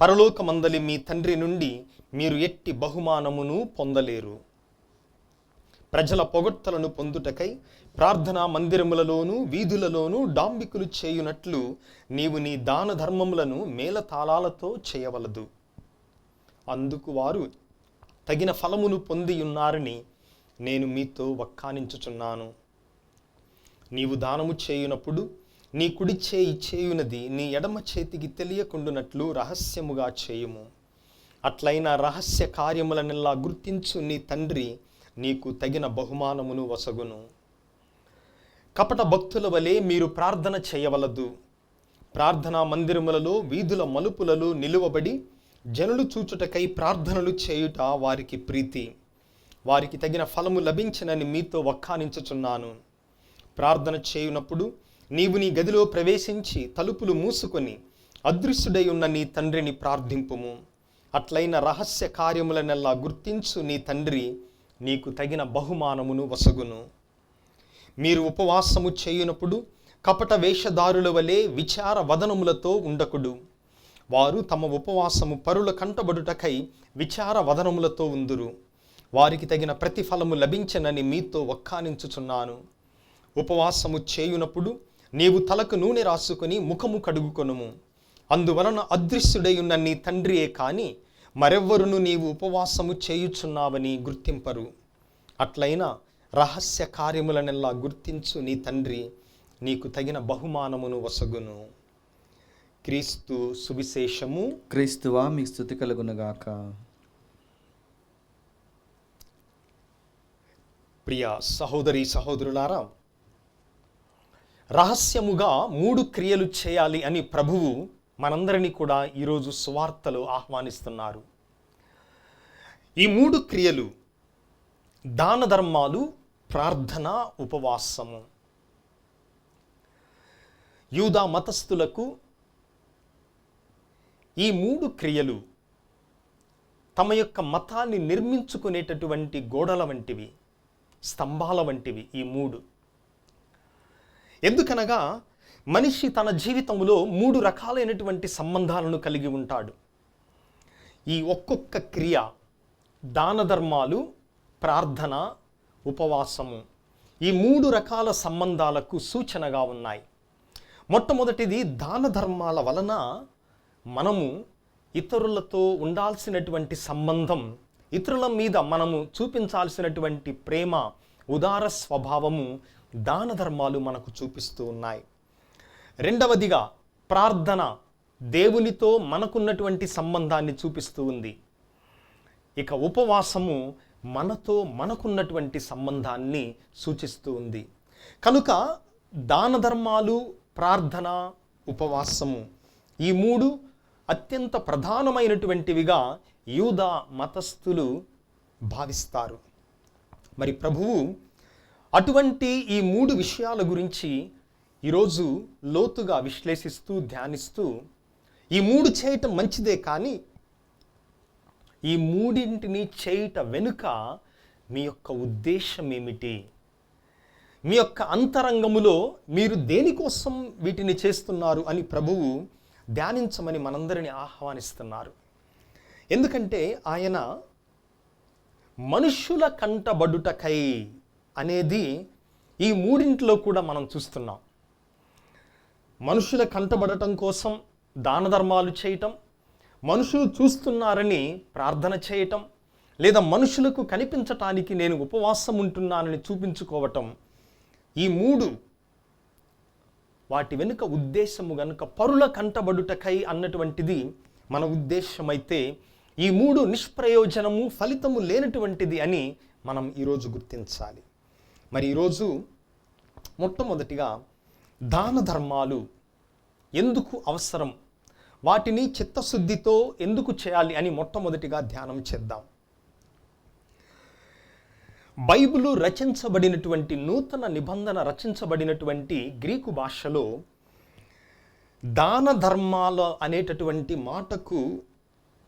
పరలోకమందలి మీ తండ్రి నుండి మీరు ఎట్టి బహుమానమును పొందలేరు. ప్రజల పొగడ్తలను పొందుటకై ప్రార్థనా మందిరములలోనూ వీధులలోనూ డాంబికులు చేయునట్లు నీవు నీ దాన ధర్మములను మేళతాళాలతో చేయవలదు. అందుకు వారు తగిన ఫలమును పొందియున్నారని నేను మీతో వక్కానించుచున్నాను. నీవు దానము చేయునప్పుడు నీ కుడి చేయి చేయునది నీ ఎడమ చేతికి తెలియకుండునట్లు రహస్యముగా చేయుము. అట్లయిన రహస్య కార్యములనెల్లా గుర్తించు నీ తండ్రి నీకు తగిన బహుమానమును వసగును. కపట భక్తుల వలె మీరు ప్రార్థన చేయవలదు. ప్రార్థనా మందిరములలో వీధుల మలుపులలో నిలువబడి జనులు చూచుటకై ప్రార్థనలు చేయుట వారికి ప్రీతి. వారికి తగిన ఫలము లభించనని మీతో వక్కానించుచున్నాను. ప్రార్థన చేయునప్పుడు నీవు నీ గదిలో ప్రవేశించి తలుపులు మూసుకొని అదృశ్యుడై ఉన్న నీ తండ్రిని ప్రార్థింపుము. అట్లైన రహస్య కార్యములనెల్లా గుర్తించు నీ తండ్రి నీకు తగిన బహుమానమును వసగును. మీరు ఉపవాసము చేయునప్పుడు కపట వేషధారుల వలె విచార వదనములతో ఉండకుడు. వారు తమ ఉపవాసము పరుల కంటబడుటకై విచార వదనములతో ఉందురు. వారికి తగిన ప్రతిఫలము లభించనని మీతో వక్కానించుచున్నాను. ఉపవాసము చేయునప్పుడు నీవు తలకు నూనె రాసుకొని ముఖము కడుగుకొనుము. అందువలన అదృశ్యుడై ఉన్న నీ తండ్రియే కాని మరెవ్వరును నీవు ఉపవాసము చేయుచున్నావని గుర్తింపరు. అట్లయినా రహస్య కార్యములనెల్లా గుర్తించు నీ తండ్రి నీకు తగిన బహుమానమును వసగును. క్రీస్తు సువిశేషము. క్రీస్తువా మీకు స్తుతి కలుగునుగాక. ప్రియ సహోదరి సహోదరులారా, రహస్యముగా 3 క్రియలు చేయాలి అని ప్రభువు మనందరినీ కూడా ఈరోజు సువార్తలో ఆహ్వానిస్తున్నారు. ఈ 3 క్రియలు దాన ధర్మాలు, ప్రార్థన, ఉపవాసము. యూదా మతస్థులకు ఈ 3 క్రియలు తమ యొక్క మతాన్ని నిర్మించుకునేటటువంటి గోడల వంటివి, స్తంభాల వంటివి. ఈ 3 ఎందుకనగా మనిషి తన జీవితంలో 3 రకాలైనటువంటి సంబంధాలను కలిగి ఉంటాడు. ఈ ఒక్కొక్క క్రియ, దాన ధర్మాలు, ప్రార్థన, ఉపవాసము, ఈ 3 రకాల సంబంధాలకు సూచనగా ఉన్నాయి. మొట్టమొదటిది దాన ధర్మాల వలన మనము ఇతరులతో ఉండాల్సినటువంటి సంబంధం, ఇతరుల మీద మనము చూపించాల్సినటువంటి ప్రేమ, ఉదార స్వభావము దాన ధర్మాలు మనకు చూపిస్తూ ఉన్నాయి. రెండవదిగా ప్రార్థన దేవునితో మనకున్నటువంటి సంబంధాన్ని చూపిస్తూ ఉంది. ఇక ఉపవాసము మనతో మనకున్నటువంటి సంబంధాన్ని సూచిస్తూ ఉంది. కనుక దాన ధర్మాలు, ప్రార్థన, ఉపవాసము ఈ 3 అత్యంత ప్రధానమైనటువంటివిగా యూదా మతస్థులు భావిస్తారు. మరి ప్రభువు అటువంటి ఈ 3 విషయాల గురించి ఈరోజు లోతుగా విశ్లేషిస్తూ ధ్యానిస్తూ ఈ 3 చేయటం మంచిదే, కానీ ఈ 3 చేయట వెనుక మీ యొక్క ఉద్దేశం ఏమిటి? మీ యొక్క అంతరంగములో మీరు దేనికోసం వీటిని చేస్తున్నారు అని ప్రభువు ధ్యానించమని మనందరినీ ఆహ్వానిస్తున్నారు. ఎందుకంటే ఆయన మనుష్యుల కంటబడుటకై అనేది ఈ మూడింటిలో కూడా మనం చూస్తున్నాం. మనుషుల కంటబడటం కోసం దాన ధర్మాలు చేయటం, మనుషులు చూస్తున్నారని ప్రార్థన చేయటం, లేదా మనుషులకు కనిపించటానికి నేను ఉపవాసం ఉంటున్నానని చూపించుకోవటం, ఈ మూడు వాటి వెనుక ఉద్దేశము గనుక పరుల కంటబడుటకై అన్నటువంటిది మన ఉద్దేశమైతే, ఈ మూడు నిష్ప్రయోజనము ఫలితము లేనటువంటిది అని మనం ఈరోజు గుర్తించాలి. మరి ఈరోజు మొట్టమొదటిగా దాన ధర్మాలు ఎందుకు అవసరం, వాటిని చిత్తశుద్ధితో ఎందుకు చేయాలి అని మొట్టమొదటిగా ధ్యానం చేద్దాం. బైబిలు రచించబడినటువంటి, నూతన నిబంధన రచించబడినటువంటి గ్రీకు భాషలో దాన ధర్మాల అనేటటువంటి మాటకు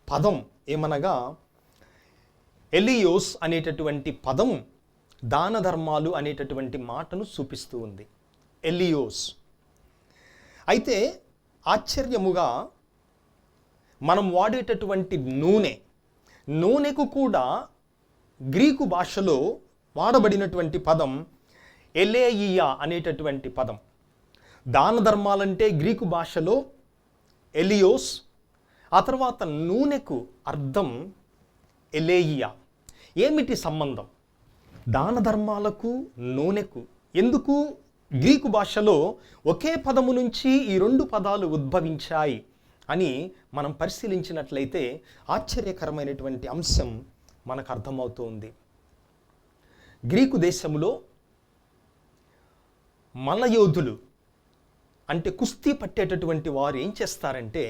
పదం ఏమనగా ఎలియోస్ అనేటటువంటి పదం దాన ధర్మాలు అనేటటువంటి మాటను చూపిస్తూ ఉంది. ఎలియోస్. అయితే ఆశ్చర్యముగా మనం వాడేటటువంటి నూనెకు కూడా గ్రీకు భాషలో వాడబడినటువంటి పదం ఎలేయియా అనేటటువంటి పదం. దాన ధర్మాలంటే గ్రీకు భాషలో ఎలియోస్, ఆ తర్వాత నూనెకు అర్థం ఎలేయియా. ఏమిటి సంబంధం దాన ధర్మాలకు నూనెకు? ఎందుకు గ్రీకు భాషలో ఒకే పదము నుంచి ఈ రెండు పదాలు ఉద్భవించాయి అని మనం పరిశీలించినట్లయితే ఆశ్చర్యకరమైనటువంటి అంశం మనకు అర్థమవుతుంది. గ్రీకు దేశంలో మల్లయోధులు అంటే కుస్తీ పట్టేటటువంటి వారు ఏం చేస్తారంటే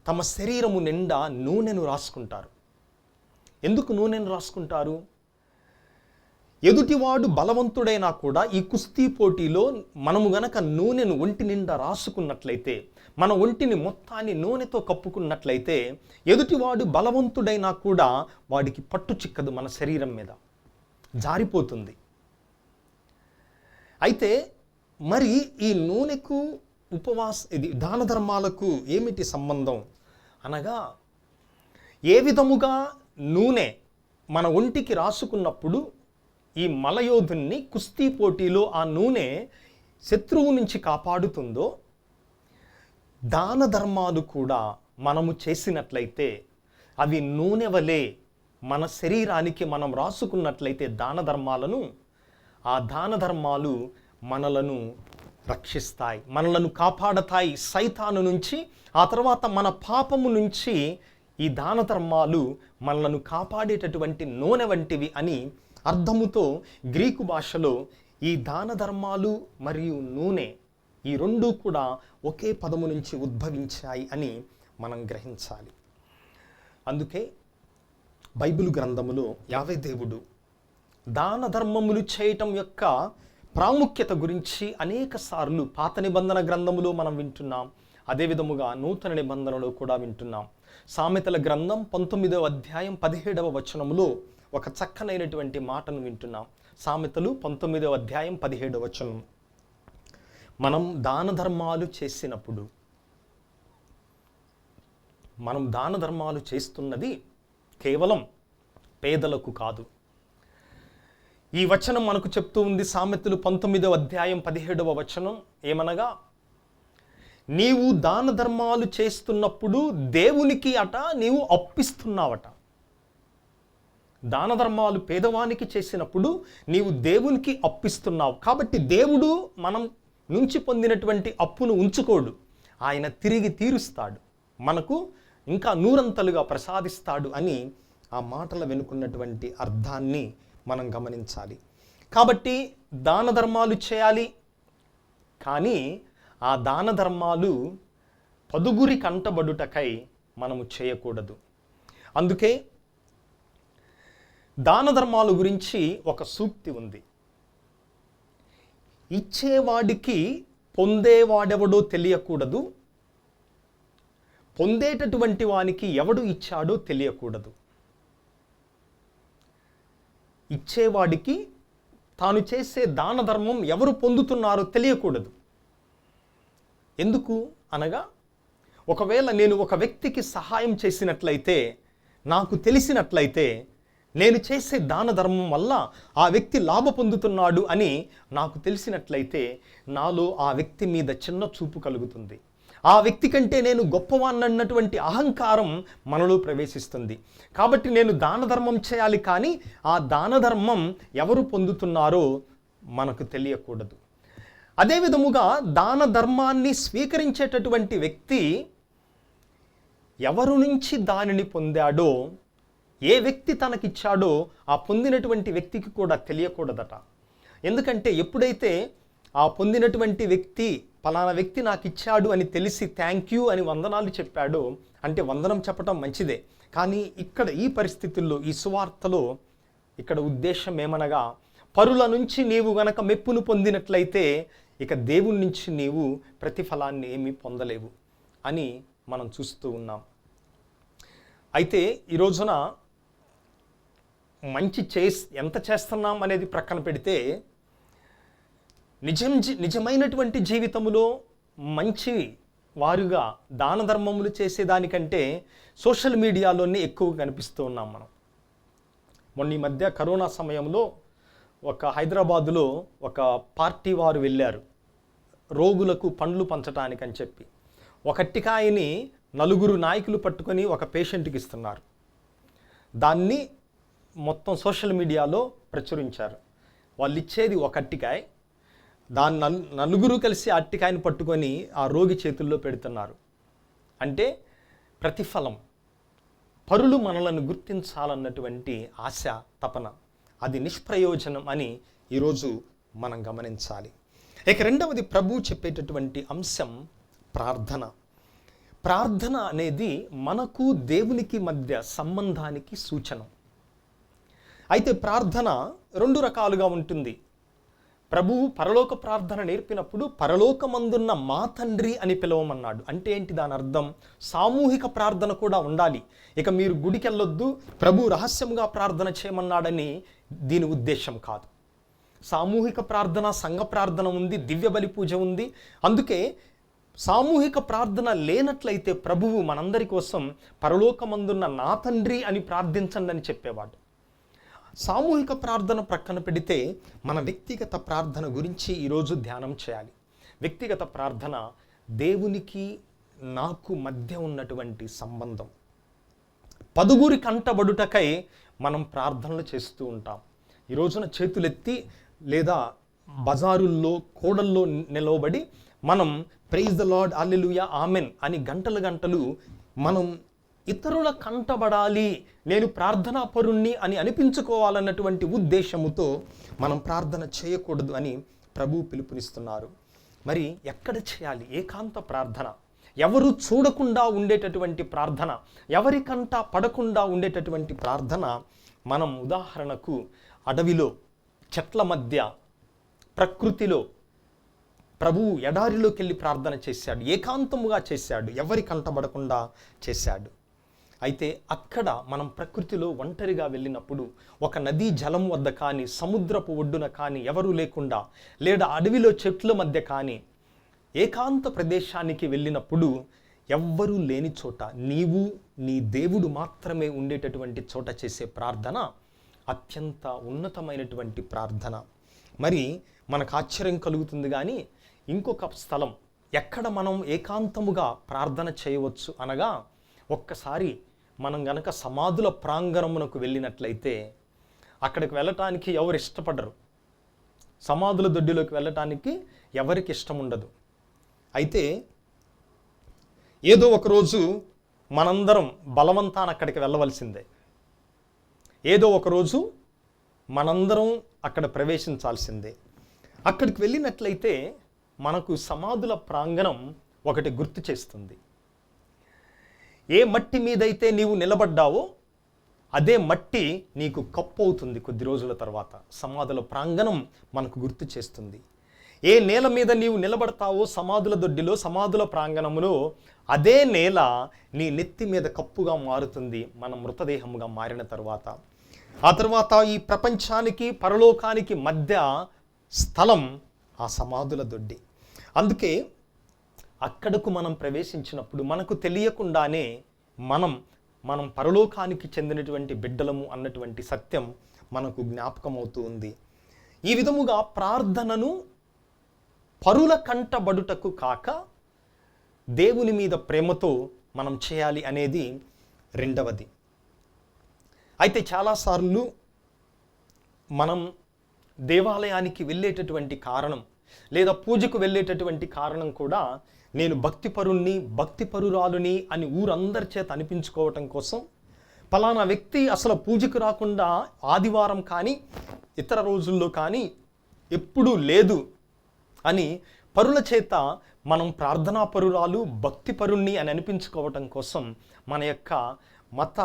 తమ శరీరము నిండా నూనెను రాసుకుంటారు. ఎందుకు నూనెను రాసుకుంటారు? ఎదుటివాడు బలవంతుడైనా కూడా ఈ కుస్తీ పోటీలో మనము గనక నూనెను ఒంటి నిండా రాసుకున్నట్లయితే, మన ఒంటిని మొత్తాన్ని నూనెతో కప్పుకున్నట్లయితే, ఎదుటివాడు బలవంతుడైనా కూడా వాడికి పట్టు చిక్కదు, మన శరీరం మీద జారిపోతుంది. అయితే మరి ఈ నూనెకు ఇది దాన ధర్మాలకు ఏమిటి సంబంధం అనగా, ఏ విధముగా నూనె మన ఒంటికి రాసుకున్నప్పుడు ఈ మలయోధుని కుస్తీ పోటీలో ఆ నూనె శత్రువు నుంచి కాపాడుతుందో, దాన ధర్మాలు కూడా మనము చేసినట్లయితే అవి నూనె వలె మన శరీరానికి మనం రాసుకున్నట్లయితే దాన ధర్మాలను, ఆ దాన ధర్మాలు మనలను రక్షిస్తాయి, మనలను కాపాడతాయి సైతాను నుంచి. ఆ తర్వాత మన పాపము నుంచి ఈ దాన ధర్మాలు మనలను కాపాడేటటువంటి నూనె వంటివి అని అర్థముతో గ్రీకు భాషలో ఈ దాన ధర్మాలు మరియు నూనె ఈ రెండూ కూడా ఒకే పదము నుంచి ఉద్భవించాయి అని మనం గ్రహించాలి. అందుకే బైబిల్ గ్రంథములో యావే దేవుడు దాన ధర్మములు చేయటం యొక్క ప్రాముఖ్యత గురించి అనేక సార్లు పాత నిబంధన గ్రంథములో మనం వింటున్నాం, అదే విధముగా నూతన నిబంధనలో కూడా వింటున్నాం. సామెతల గ్రంథం 19వ అధ్యాయం 17వ వచనములో ఒక చక్కనైనటువంటి మాటను వింటున్నాం. సామెతలు 19వ అధ్యాయం 17వ వచనం. మనం దాన ధర్మాలు చేసినప్పుడు, మనం దాన ధర్మాలు చేస్తున్నది కేవలం పేదలకు కాదు. ఈ వచనం మనకు చెప్తూ ఉంది, సామెతలు 19వ అధ్యాయం 17వ వచనం ఏమనగా, నీవు దాన ధర్మాలు చేస్తున్నప్పుడు దేవునికి నీవు అప్పిస్తున్నావట. దాన ధర్మాలు పేదవానికి చేసినప్పుడు నీవు దేవునికి అప్పిస్తున్నావు. కాబట్టి దేవుడు మనం నుంచి పొందినటువంటి అప్పును ఉంచుకోడు, ఆయన తిరిగి తీరుస్తాడు, మనకు ఇంకా నూరంతలుగా ప్రసాదిస్తాడు అని ఆ మాటల వెనుకున్నటువంటి అర్థాన్ని మనం గమనించాలి. కాబట్టి దాన ధర్మాలు చేయాలి, కానీ ఆ దాన ధర్మాలు పదుగురి కంటబడుటకై మనము చేయకూడదు. అందుకే దాన ధర్మాల గురించి ఒక సూక్తి ఉంది. ఇచ్చేవాడికి పొందేవాడెవడో తెలియకూడదు, పొందేటటువంటి వానికి ఎవడు ఇచ్చాడో తెలియకూడదు. ఇచ్చేవాడికి తాను చేసే దాన ధర్మం ఎవరు పొందుతున్నారో తెలియకూడదు. ఎందుకు అనగా, ఒకవేళ నేను ఒక వ్యక్తికి సహాయం చేసినట్లయితే నాకు తెలిసినట్లయితే నేను చేసే దాన ధర్మం వల్ల ఆ వ్యక్తి లాభ పొందుతున్నాడు అని నాకు తెలిసినట్లయితే నాలో ఆ వ్యక్తి మీద చిన్న చూపు కలుగుతుంది. ఆ వ్యక్తి కంటే నేను గొప్పవాన్నన్నటువంటి అహంకారం మనలో ప్రవేశిస్తుంది. కాబట్టి నేను దాన ధర్మం చేయాలి, కానీ ఆ దాన ధర్మం ఎవరు పొందుతున్నారో మనకు తెలియకూడదు. అదే విధముగా దాన ధర్మాన్ని స్వీకరించేటటువంటి వ్యక్తి ఎవరు నుంచి దానిని పొందాడో, ఏ వ్యక్తి తనకిచ్చాడో ఆ పొందినటువంటి వ్యక్తికి కూడా తెలియకూడదట. ఎందుకంటే ఎప్పుడైతే ఆ పొందినటువంటి వ్యక్తి పలానా వ్యక్తి నాకు ఇచ్చాడు అని తెలిసి థ్యాంక్ యూ అని వందనాలు చెప్పాడో, అంటే వందనం చెప్పటం మంచిదే, కానీ ఇక్కడ ఈ పరిస్థితుల్లో ఈ సువార్తలో ఇక్కడ ఉద్దేశం ఏమనగా, పరుల నుంచి నీవు గనక మెప్పును పొందినట్లయితే ఇక దేవుని నుంచి నీవు ప్రతిఫలాన్ని ఏమీ పొందలేవు అని మనం చూస్తూ ఉన్నాం. అయితే ఈ రోజున మంచి ఎంత చేస్తున్నాం అనేది ప్రక్కన పెడితే, నిజమైనటువంటి జీవితంలో మంచి వారుగా దాన ధర్మములు చేసేదానికంటే సోషల్ మీడియాలోనే ఎక్కువ కనిపిస్తూ ఉన్నాం మనం. మొన్న ఈ మధ్య కరోనా సమయంలో హైదరాబాదులో ఒక పార్టీ వారు వెళ్ళారు రోగులకు పండ్లు పంచటానికని చెప్పి. ఒక అట్టికాయని 4 నాయకులు పట్టుకొని ఒక పేషెంట్కి ఇస్తున్నారు. దాన్ని మొత్తం సోషల్ మీడియాలో ప్రచురించారు. వాళ్ళు ఇచ్చేది ఒక అట్టికాయ, దాన్ని 4 కలిసి అట్టికాయని పట్టుకొని ఆ రోగి చేతుల్లో పెడుతున్నారు. అంటే ప్రతిఫలం, పరులు మనలను గుర్తించాలన్నటువంటి ఆశ, తపన, అది నిష్ప్రయోజనం అని ఈరోజు మనం గమనించాలి. ఇక రెండవది ప్రభు చెప్పేటటువంటి అంశం ప్రార్థన. ప్రార్థన అనేది మనకు దేవునికి మధ్య సంబంధానికి సూచన. అయితే ప్రార్థన 2 రకాలుగా ఉంటుంది. ప్రభువు పరలోక ప్రార్థన నేర్పినప్పుడు పరలోకమందున్న మా తండ్రి అని పిలవమన్నాడు. అంటే ఏంటి దాని అర్థం? సామూహిక ప్రార్థన కూడా ఉండాలి. ఇక మీరు గుడికి వెళ్ళొద్దు, ప్రభు రహస్యంగా ప్రార్థన చేయమన్నాడని దీని ఉద్దేశం కాదు. సామూహిక ప్రార్థన, సంఘ ప్రార్థన ఉంది, దివ్య బలి పూజ ఉంది. అందుకే సామూహిక ప్రార్థన లేనట్లయితే ప్రభువు మనందరి కోసం పరలోకమందున్న నా తండ్రి అని ప్రార్థించండి అని చెప్పేవాడు. సామూహిక ప్రార్థన ప్రక్కన పెడితే మన వ్యక్తిగత ప్రార్థన గురించి ఈరోజు ధ్యానం చేయాలి. వ్యక్తిగత ప్రార్థన దేవునికి నాకు మధ్య ఉన్నటువంటి సంబంధం. 10 కంటబడుటకై మనం ప్రార్థనలు చేస్తూ ఉంటాం. ఈ రోజున చేతులెత్తి లేదా బజారుల్లో కోడల్లో నిలవబడి మనం praise the lord, hallelujah, amen అని గంటలు మనం ఇతరుల కంటబడాలి, నేను ప్రార్థనా పరుణ్ణి అని అనిపించుకోవాలన్నటువంటి ఉద్దేశముతో మనం ప్రార్థన చేయకూడదు అని ప్రభు పిలుపునిస్తున్నారు. మరి ఎక్కడ చేయాలి ఏకాంత ప్రార్థన? ఎవరు చూడకుండా ఉండేటటువంటి ప్రార్థన, ఎవరికంట పడకుండా ఉండేటటువంటి ప్రార్థన. మనం ఉదాహరణకు అడవిలో, చెట్ల మధ్య, ప్రకృతిలో ప్రభువు ఎడారిలోకి వెళ్ళి ప్రార్థన చేశాడు, ఏకాంతముగా చేశాడు, ఎవరి కంటబడకుండా చేశాడు. అయితే అక్కడ మనం ప్రకృతిలో ఒంటరిగా వెళ్ళినప్పుడు, ఒక నదీ జలం వద్ద కానీ, సముద్రపు ఒడ్డున కానీ ఎవరూ లేకుండా, లేదా అడవిలో చెట్ల మధ్య కానీ ఏకాంత ప్రదేశానికి వెళ్ళినప్పుడు, ఎవ్వరూ లేని చోట నీవు నీ దేవుడు మాత్రమే ఉండేటటువంటి చోట చేసే ప్రార్థన అత్యంత ఉన్నతమైనటువంటి ప్రార్థన. మరి మనకు ఆశ్చర్యం కలుగుతుంది, కానీ ఇంకొక స్థలం ఎక్కడ మనం ఏకాంతముగా ప్రార్థన చేయవచ్చు అనగా, ఒక్కసారి మనం గనక సమాధుల ప్రాంగణమునకు వెళ్ళినట్లయితే అక్కడికి వెళ్ళటానికి ఎవరు ఇష్టపడరు. సమాధుల దొడ్డిలోకి వెళ్ళటానికి ఎవరికి ఇష్టం ఉండదు. అయితే ఏదో ఒకరోజు మనందరం బలవంతాన అక్కడికి వెళ్ళవలసిందే. ఏదో ఒకరోజు మనందరం అక్కడ ప్రవేశించాల్సిందే. అక్కడికి వెళ్ళినట్లయితే మనకు సమాధుల ప్రాంగణం ఒకటి గుర్తు చేస్తుంది. ఏ మట్టి మీదైతే నీవు నిలబడ్డావో అదే మట్టి నీకు కప్పు అవుతుంది కొద్ది రోజుల తర్వాత. సమాధుల ప్రాంగణం మనకు గుర్తు చేస్తుంది. ఏ నేల మీద నీవు నిలబడతావో సమాధుల దొడ్డిలో, సమాధుల ప్రాంగణములో, అదే నేల నీ నెత్తి మీద కప్పుగా మారుతుంది మన మృతదేహముగా మారిన తర్వాత. ఆ తర్వాత ఈ ప్రపంచానికి పరలోకానికి మధ్య స్థలం ఆ సమాధుల దొడ్డి. అందుకే అక్కడకు మనం ప్రవేశించినప్పుడు మనకు తెలియకుండానే మనం మనం పరలోకానికి చెందినటువంటి బిడ్డలము అన్నటువంటి సత్యం మనకు జ్ఞాపకం అవుతూ ఉంది. ఈ విధముగా ప్రార్థనను పరుల కంటబడుటకు కాక దేవుని మీద ప్రేమతో మనం చేయాలి అనేది రెండవది. అయితే చాలాసార్లు మనం దేవాలయానికి వెళ్ళేటటువంటి కారణం లేదా పూజకు వెళ్ళేటటువంటి కారణం కూడా నేను భక్తిపరుణ్ణి భక్తిపరురాలుని అని ఊరందరి చేత అనిపించుకోవటం కోసం, పలానా వ్యక్తి అసలు పూజకు రాకుండా ఆదివారం కానీ ఇతర రోజుల్లో కానీ ఎప్పుడూ లేదు అని పరుల చేత మనం ప్రార్థనా పరురాలు భక్తిపరుణ్ణి అని అనిపించుకోవటం కోసం మన యొక్క మత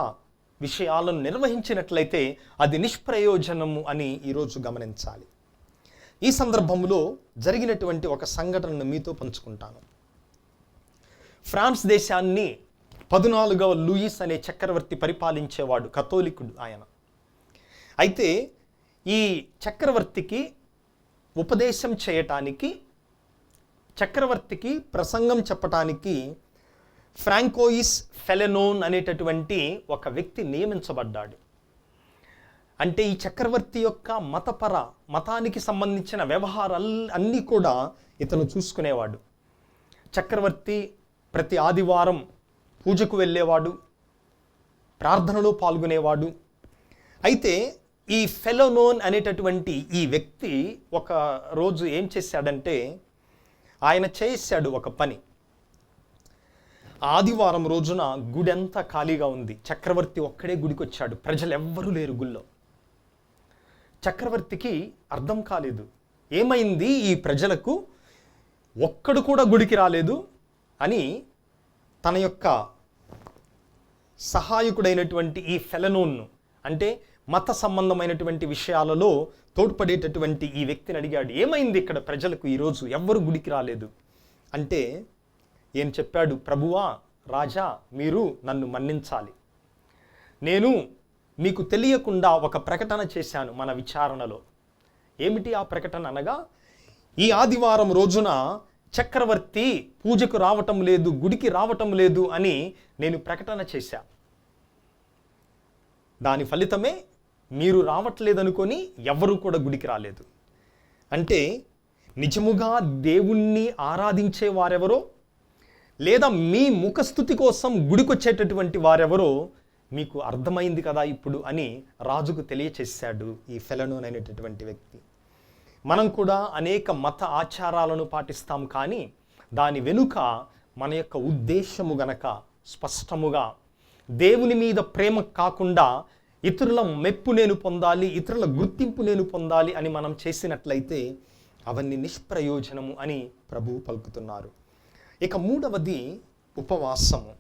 విషయాలను నిర్వహించినట్లయితే అది నిష్ప్రయోజనము అని ఈరోజు గమనించాలి. ఈ సందర్భంలో జరిగినటువంటి ఒక సంఘటనను మీతో పంచుకుంటాను. ఫ్రాన్స్ దేశాన్ని 14వ లూయిస్ అనే చక్రవర్తి పరిపాలించేవాడు, కథోలికుడు ఆయన. అయితే ఈ చక్రవర్తికి ఉపదేశం చేయటానికి, చక్రవర్తికి ప్రసంగం చెప్పటానికి ఫ్రాంకోయిస్ ఫెలెనోన్ అనేటటువంటి ఒక వ్యక్తి నియమించబడ్డాడు. అంటే ఈ చక్రవర్తి యొక్క మతానికి సంబంధించిన వ్యవహారాలు అన్నీ కూడా ఇతను చూసుకునేవాడు. చక్రవర్తి ప్రతి ఆదివారం పూజకు వెళ్ళేవాడు, ప్రార్థనలో పాల్గొనేవాడు. అయితే ఈ ఫెలెనోన్ అనేటటువంటి ఈ వ్యక్తి ఒక రోజు ఏం చేశాడంటే, ఆయన చేశాడు ఒక పని. ఆదివారం రోజున గుడి అంతా ఖాళీగా ఉంది. చక్రవర్తి ఒక్కడే గుడికి వచ్చాడు, ప్రజలు ఎవ్వరూ లేరు గుళ్ళో. చక్రవర్తికి అర్థం కాలేదు, ఏమైంది ఈ ప్రజలకు, ఒక్కడు కూడా గుడికి రాలేదు అని తన యొక్క సహాయకుడైనటువంటి ఈ ఫెలెనోన్ను, అంటే మత సంబంధమైనటువంటి విషయాలలో తోడ్పడేటటువంటి ఈ వ్యక్తిని అడిగాడు, ఏమైంది ఇక్కడ ప్రజలకు ఈరోజు ఎవ్వరు గుడికి రాలేదు అంటే ఏం చెప్పాడు, ప్రభువా రాజా మీరు నన్ను మన్నించాలి, నేను మీకు తెలియకుండా ఒక ప్రకటన చేశాను మన విచారణలో. ఏమిటి ఆ ప్రకటన అనగా, ఈ ఆదివారం రోజున చక్రవర్తి పూజకు రావటం లేదు, గుడికి రావటం లేదు అని నేను ప్రకటన చేశా. దాని ఫలితమే మీరు రావట్లేదనుకొని ఎవరూ కూడా గుడికి రాలేదు. అంటే నిజముగా దేవుణ్ణి ఆరాధించే వారెవరో లేదా మీ ముఖస్థుతి కోసం గుడికొచ్చేటటువంటి వారెవరో మీకు అర్థమైంది కదా ఇప్పుడు అని రాజుకు తెలియచేశాడు ఈ ఫెలెనోన్ అనేటటువంటి వ్యక్తి. మనం కూడా అనేక మత ఆచారాలను పాటిస్తాం, కానీ దాని వెనుక మన యొక్క ఉద్దేశము గనక స్పష్టముగా దేవుని మీద ప్రేమ కాకుండా ఇతరుల మెప్పు నేను పొందాలి, ఇతరుల గుర్తింపు నేను పొందాలి అని మనం చేసినట్లయితే అవన్నీ నిష్ప్రయోజనము అని ప్రభువు పలుకుతున్నారు. ఇక మూడవది ఉపవాసము.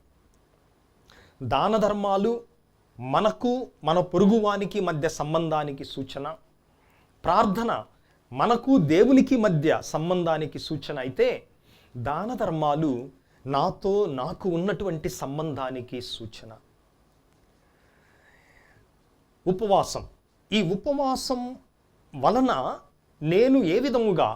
దాన ధర్మాలు మనకు మన పొరుగువానికి మధ్య సంబంధానికి సూచన, ప్రార్థన మనకు దేవునికి మధ్య సంబంధానికి సూచన అయితే దాన ధర్మాలు నాకు ఉన్నటువంటి సంబంధానికి సూచన. ఉపవాసం, ఈ ఉపవాసం వలన నేను ఏ విధముగా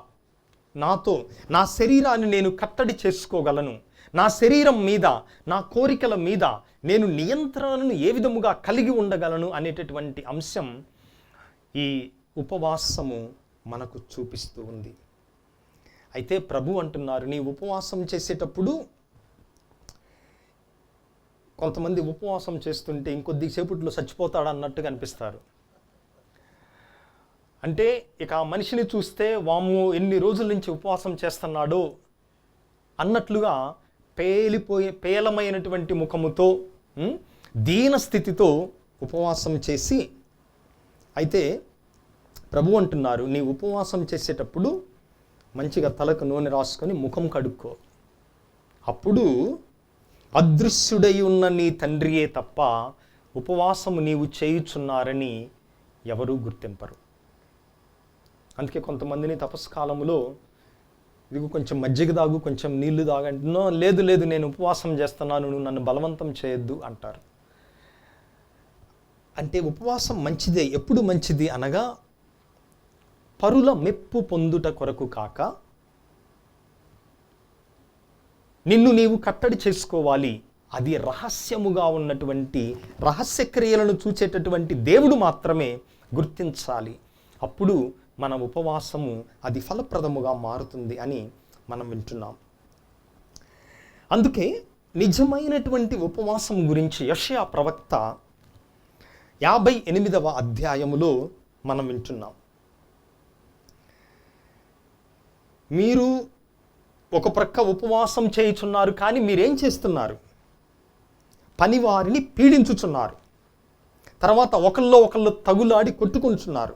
నా శరీరాన్ని నేను కట్టడి చేసుకోగలను, నా శరీరం మీద నా కోరికల మీద నేను నియంత్రణను ఏ విధముగా కలిగి ఉండగలను అనేటటువంటి అంశం ఈ ఉపవాసము మనకు చూపిస్తూ ఉంది. అయితే ప్రభు అంటున్నారు, నీ ఉపవాసం చేసేటప్పుడు కొంతమంది ఉపవాసం చేస్తుంటే ఇంకొద్దిసేపట్లో చచ్చిపోతాడు అన్నట్టుగా అనిపిస్తారు. అంటే ఇక ఆ మనిషిని చూస్తే వాము ఎన్ని రోజుల నుంచి ఉపవాసం చేస్తున్నాడో అన్నట్లుగా పేలమైనటువంటి ముఖముతో దీన స్థితితో ఉపవాసం చేసి, అయితే ప్రభు అంటున్నారు, నీ ఉపవాసం చేసేటప్పుడు మంచిగా తలకు నూనె రాసుకొని ముఖం కడుక్కో, అప్పుడు అదృశ్యుడై ఉన్న నీ తండ్రియే తప్ప ఉపవాసము నీవు చేయుచున్నారని ఎవరూ గుర్తింపరు. అందుకే కొంతమందిని తపస్కాలములో ఇదిగో కొంచెం మజ్జిగ దాగు, కొంచెం నీళ్లు తాగంటున్నా, లేదు నేను ఉపవాసం చేస్తున్నాను, నువ్వు నన్ను బలవంతం చేయొద్దు అంటారు. అంటే ఉపవాసం మంచిదే. ఎప్పుడు మంచిది అనగా, పరుల మెప్పు పొందుట కొరకు కాక నిన్ను నీవు కట్టడి చేసుకోవాలి అది రహస్యముగా ఉన్నటువంటి రహస్య క్రియలను చూచేటటువంటి దేవుడు మాత్రమే గుర్తించాలి. అప్పుడు మన ఉపవాసము అది ఫలప్రదముగా మారుతుంది అని మనం వింటున్నాం. అందుకే నిజమైనటువంటి ఉపవాసం గురించి యెషయా ప్రవక్త 58వ అధ్యాయములో మనం వింటున్నాం. మీరు ఒక ప్రక్క ఉపవాసం చేయుచున్నారు, కానీ మీరేం చేస్తున్నారు? పనివారిని పీడించుచున్నారు. తర్వాత ఒకళ్ళు తగులాడి కొట్టుకుంటున్నారు.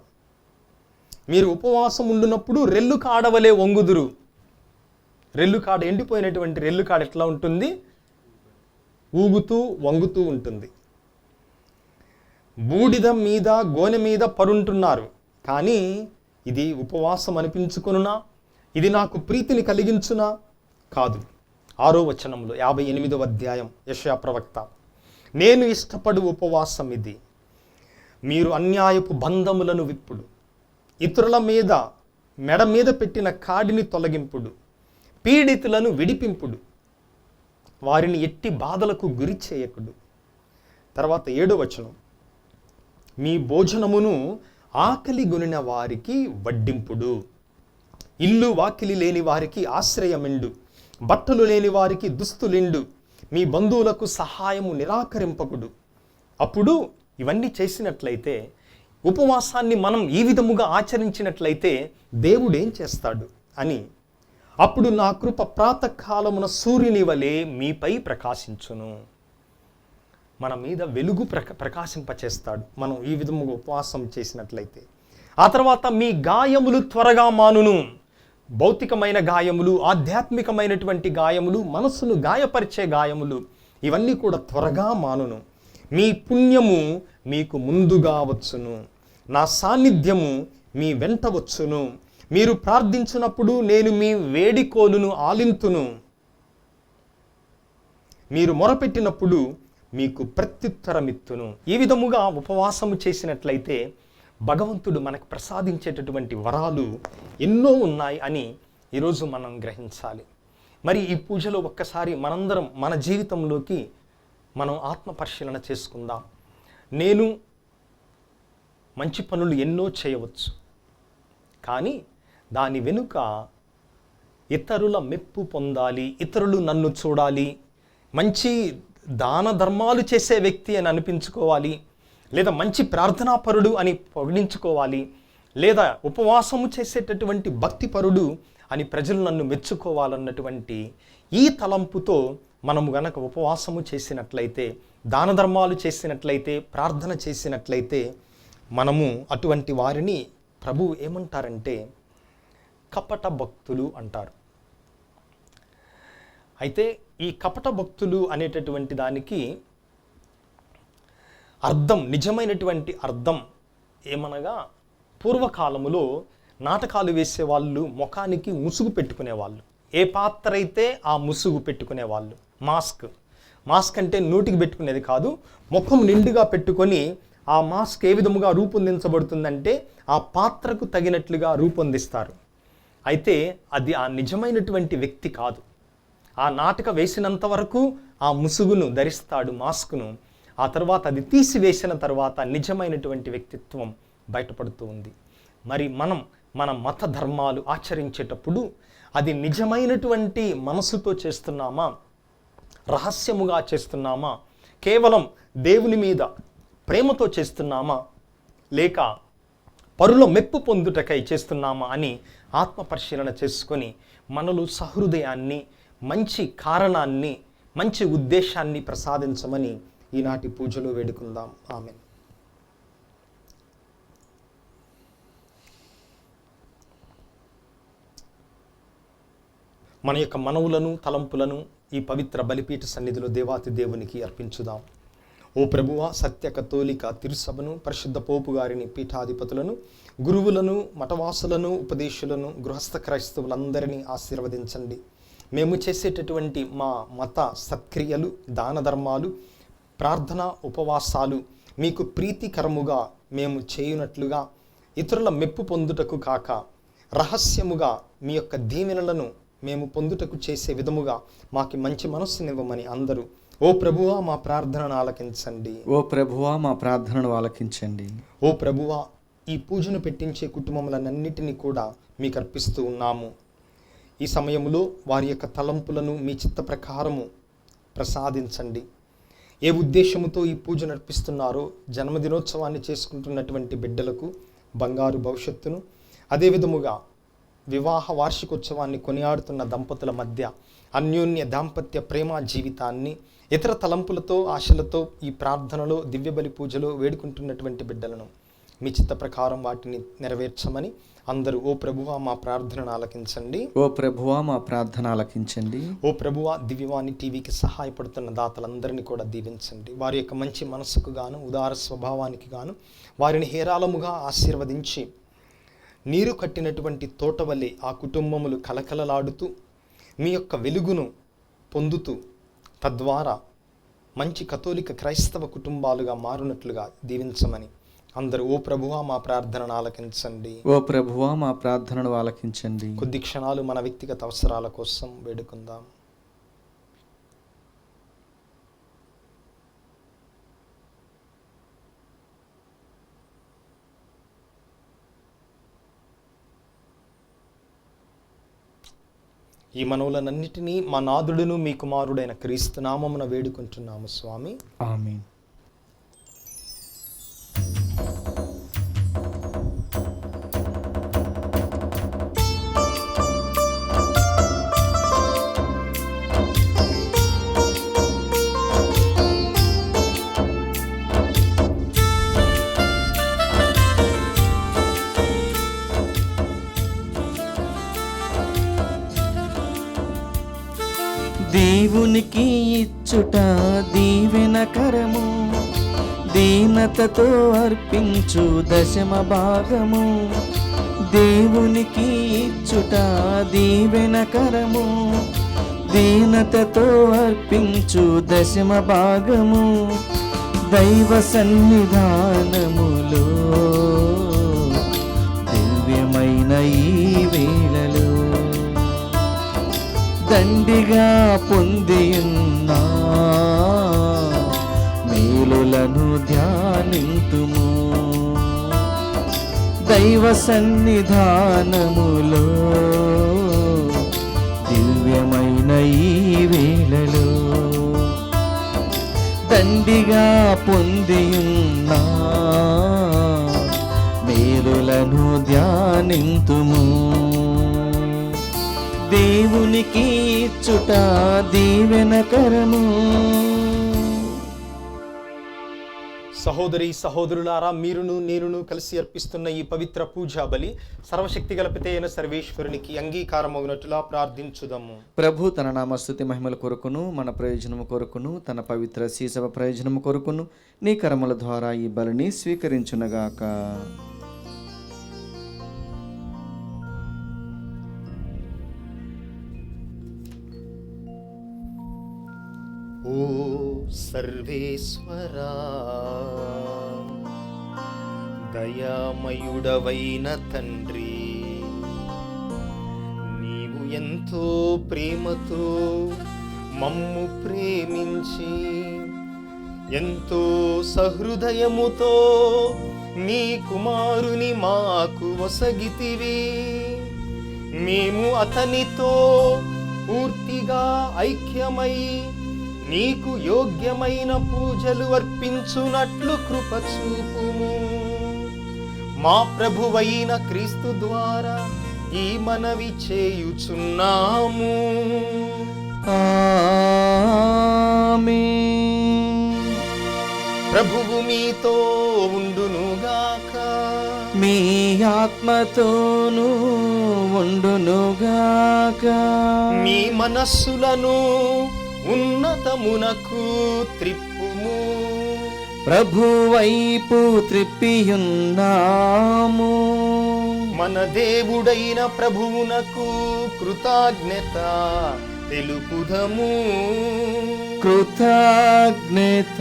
మీరు ఉపవాసం ఉండినప్పుడు రెల్లు కాడవలే వంగుదురు. రెల్లు కాడ, ఎండిపోయినటువంటి రెల్లు కాడ ఎట్లా ఉంటుంది? ఊగుతూ వంగుతూ ఉంటుంది. బూడిద మీద గోనె మీద పరుంటున్నారు, కానీ ఇది ఉపవాసం అనిపించుకొనునా? ఇది నాకు ప్రీతిని కలిగించునా? కాదు. 6వ వచనంలో 58వ అధ్యాయం యెషయా ప్రవక్త, నేను ఇష్టపడు ఉపవాసం ఇది. మీరు అన్యాయపు బంధములను విప్పుడు, ఇతరుల మీద మెడ మీద పెట్టిన కాడిని తొలగింపుడు, పీడితులను విడిపింపుడు, వారిని ఎట్టి బాధలకు గురి చేయకుడు. తర్వాత 7వ వచనం, మీ భోజనమును ఆకలి గొనిన వారికి వడ్డింపుడు, ఇల్లు వాకిలి లేని వారికి ఆశ్రయమిండు, బట్టలు లేని వారికి దుస్తులిండు, మీ బంధువులకు సహాయము నిరాకరింపకుడు. అప్పుడు ఇవన్నీ చేసినట్లయితే, ఉపవాసాన్ని మనం ఈ విధముగా ఆచరించినట్లయితే దేవుడు ఏం చేస్తాడు అని, అప్పుడు నా కృప ప్రాతకాలమున సూర్యుని వలె మీపై ప్రకాశించును. మన మీద వెలుగు ప్రకాశింపచేస్తాడు మనం ఈ విధముగా ఉపవాసం చేసినట్లయితే. ఆ తర్వాత మీ గాయములు త్వరగా మానును. భౌతికమైన గాయములు, ఆధ్యాత్మికమైనటువంటి గాయములు, మనస్సును గాయపరిచే గాయములు, ఇవన్నీ కూడా త్వరగా మానును. మీ పుణ్యము మీకు ముందుగా వచ్చును, నా సాన్నిధ్యము మీ వెంట వచ్చును. మీరు ప్రార్థించినప్పుడు నేను మీ వేడికోలును ఆలింతును. మీరు మొరపెట్టినప్పుడు మీకు ప్రత్యుత్తరమిత్తును. ఈ విధముగా ఉపవాసము చేసినట్లయితే భగవంతుడు మనకు ప్రసాదించేటటువంటి వరాలు ఎన్నో ఉన్నాయి అని ఈరోజు మనం గ్రహించాలి. మరి ఈ పూజలో ఒక్కసారి మనందరం మన జీవితంలోకి మనం ఆత్మ పరిశీలన చేసుకుందాం. నేను మంచి పనులు ఎన్నో చేయవచ్చు, కానీ దాని వెనుక ఇతరుల మెప్పు పొందాలి, ఇతరులు నన్ను చూడాలి, మంచి దాన ధర్మాలు చేసే వ్యక్తి అని అనిపించుకోవాలి, లేదా మంచి ప్రార్థనాపరుడు అని పొగిడించుకోవాలి, లేదా ఉపవాసము చేసేటటువంటి భక్తిపరుడు అని ప్రజలు నన్ను మెచ్చుకోవాలన్నటువంటి ఈ తలంపుతో మనము గనక ఉపవాసము చేసినట్లయితే, దాన ధర్మాలు చేసినట్లయితే, ప్రార్థన చేసినట్లయితే, మనము అటువంటి వారిని ప్రభువు ఏమంటారంటే కపట భక్తులు అంటారు. అయితే ఈ కపట భక్తులు అనేటటువంటి దానికి అర్థం, నిజమైనటువంటి అర్థం ఏమనగా, పూర్వకాలములో నాటకాలు వేసేవాళ్ళు ముఖానికి ముసుగు పెట్టుకునేవాళ్ళు. ఏ పాత్ర అయితే ఆ ముసుగు పెట్టుకునేవాళ్ళు. మాస్క్ అంటే నోటికి పెట్టుకునేది కాదు, ముఖం నిండుగా పెట్టుకొని ఆ మాస్క్ ఏ విధముగా రూపొందించబడుతుందంటే ఆ పాత్రకు తగినట్లుగా రూపొందిస్తారు. అయితే అది ఆ నిజమైనటువంటి వ్యక్తి కాదు. ఆ నాటక వేసినంత వరకు ఆ ముసుగును ధరిస్తాడు, మాస్క్ను. ఆ తర్వాత అది తీసివేసిన తర్వాత నిజమైనటువంటి వ్యక్తిత్వం బయటపడుతూ ఉంది. మరి మనం మన మత ధర్మాలు ఆచరించేటప్పుడు అది నిజమైనటువంటి మనసుతో చేస్తున్నామా, రహస్యముగా చేస్తున్నామా, కేవలం దేవుని మీద ప్రేమతో చేస్తున్నామా, లేక పరుల మెప్పు పొందుటకై చేస్తున్నామా అని ఆత్మ పరిశీలన చేసుకొని మనలో సహృదయాన్ని, మంచి కారణాన్ని, మంచి ఉద్దేశాన్ని ప్రసాదించమని ఈనాటి పూజలో వేడుకుందాం. ఆమేన్. మన యొక్క మనవులను, తలంపులను ఈ పవిత్ర బలిపీఠ సన్నిధిలో దేవాతి దేవునికి అర్పించుదాం. ఓ ప్రభువా, సత్య కథోలిక తిరుసభను, పరిశుద్ధ పోపు గారిని, పీఠాధిపతులను, గురువులను, మఠవాసులను, ఉపదేశులను, గృహస్థ క్రైస్తవులందరినీ ఆశీర్వదించండి. మేము చేసేటటువంటి మా మత సత్క్రియలు, దాన ధర్మాలు, ప్రార్థన, ఉపవాసాలు మీకు ప్రీతికరముగా మేము చేయునట్లుగా, ఇతరుల మెప్పు పొందుటకు కాక రహస్యముగా మీ యొక్క దీవెనలను మేము పొందుటకు చేసే విధముగా మాకు మంచి మనస్సునివ్వమని అందరూ ఓ ప్రభువా మా ప్రార్థనను ఆలకించండి. ఓ ప్రభువా మా ప్రార్థనను ఆలకించండి. ఓ ప్రభువా ఈ పూజను పెట్టించే కుటుంబములన్నిటినీ కూడా మీకు అర్పిస్తూ ఉన్నాము. ఈ సమయంలో వారి యొక్క తలంపులను మీ చిత్త ప్రకారము ప్రసాదించండి. ఏ ఉద్దేశముతో ఈ పూజ నడిపిస్తున్నారో జన్మదినోత్సవాన్ని చేసుకుంటున్నటువంటి బిడ్డలకు బంగారు భవిష్యత్తును, అదేవిధముగా వివాహ వార్షికోత్సవాన్ని కొనియాడుతున్న దంపతుల మధ్య అన్యోన్య దాంపత్య ప్రేమ జీవితాన్ని, ఇతర తలంపులతో ఆశలతో ఈ ప్రార్థనలో దివ్యబలి పూజలో వేడుకుంటున్నటువంటి బిడ్డలను మీ చిత్త ప్రకారం వాటిని నెరవేర్చమని అందరూ ఓ ప్రభువా మా ప్రార్థనను ఆలకించండి. ఓ ప్రభువా మా ప్రార్థన ఆలకించండి. ఓ ప్రభువా దివ్యవాణి టీవీకి సహాయపడుతున్న దాతలందరినీ కూడా దీవించండి. వారి యొక్క మంచి మనసుకు గాను, ఉదార స్వభావానికి గాను వారిని హేరాళముగా ఆశీర్వదించి నీరు కట్టినటువంటి తోటవల్లి ఆ కుటుంబములు కలకలలాడుతూ మీ యొక్క వెలుగును పొందుతూ తద్వారా మంచి కథోలిక క్రైస్తవ కుటుంబాలుగా మారునట్లుగా దీవించమని అందరూ ఓ ప్రభువా మా ప్రార్థనను ఆలకించండి. ఓ ప్రభువా మా ప్రార్థనను ఆలకించండి. కొద్ది క్షణాలు మన వ్యక్తిగత అవసరాల కోసం వేడుకుందాం. ఈ మనవులనన్నిటినీ మా నాథుడును మీ కుమారుడైన క్రీస్తు నామమున వేడుకుంటున్నాము స్వామి. ఆమేన్. దేవునికి ఇచ్చుట దీవెనకరము, దీనతతో అర్పించు దశమ భాగము. దేవునికి ఇచ్చుట దీవెనకరము, దీనతతో అర్పించు దశమ భాగము. దైవ సన్నిధానములో దివ్యమైన ఈ వేళలో దండిగా పొందియున్నా మేలులను ధ్యానింతుము. దైవ సన్నిధానములో దివ్యమైన ఈ వేళలో దండిగా పొందియున్నా మేలులను ధ్యానింతుము. దేవునికి ఇచ్చుట దీవెనకరము. సహోదరి సహోదరులారా, మీరును నేనును కలిసి అర్పిస్తున్న ఈ పవిత్ర పూజా బలి సర్వశక్తి గల పిత అయిన సర్వేశ్వరునికి అంగీకారమగునట్లుగా ప్రార్థించుదాము. ప్రభు తన నామస్తుతి మహిమల కొరకును, మన ప్రయోజనము కొరకును, తన పవిత్ర శీసవ ప్రయోజనము కొరకును నీ కర్మల ద్వారా ఈ బలిని స్వీకరించునగాక. ఓ సర్వేశ్వరా, దయామయుడవైన తండ్రి, నీవు ఎంతో ప్రేమతో మమ్ము ప్రేమించి ఎంతో సహృదయముతో నీ కుమారుని మాకు వసగితివి. మేము అతనితో పూర్తిగా ఐక్యమై నీకు యోగ్యమైన పూజలు అర్పించునట్లు కృప చూపుము. మా ప్రభువైన క్రీస్తు ద్వారా ఈ మనవి చేయుచున్నాము. ఆమేన్. ప్రభువు మీతో ఉండునుగాక. మీ ఆత్మతోనూ ఉండునుగాక. మీ మనస్సులను ఉన్నతమునకు త్రిప్పుము. ప్రభు వైపు త్రిప్పియున్నాము. మన దేవుడైన ప్రభువునకు కృతజ్ఞత తెలుపుదము. కృతజ్ఞత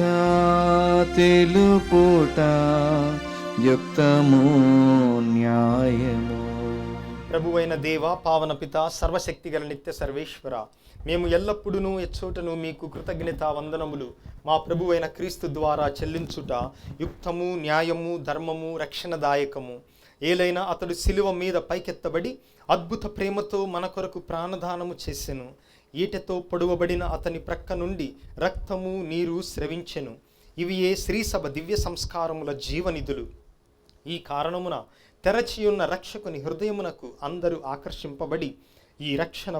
తెలుపుట యుక్తము న్యాయము. ప్రభువైన దేవ, పావన పిత, సర్వశక్తి గల నిత్య సర్వేశ్వర, మేము ఎల్లప్పుడూ ఎచ్చోటను మీకు కృతజ్ఞత వందనములు మా ప్రభువైన క్రీస్తు ద్వారా చెల్లించుట యుక్తము, న్యాయము, ధర్మము, రక్షణదాయకము. ఏలైనా అతడు శిలువ మీద పైకెత్తబడి అద్భుత ప్రేమతో మన కొరకు ప్రాణదానము చేసెను. ఈటెతో పొడవబడిన అతని ప్రక్క నుండి రక్తము, నీరు స్రవించెను. ఇవి ఏ శ్రీసభ దివ్య సంస్కారముల జీవనిధులు. ఈ కారణమున తెరచియున్న రక్షకుని హృదయమునకు అందరూ ఆకర్షింపబడి ఈ రక్షణ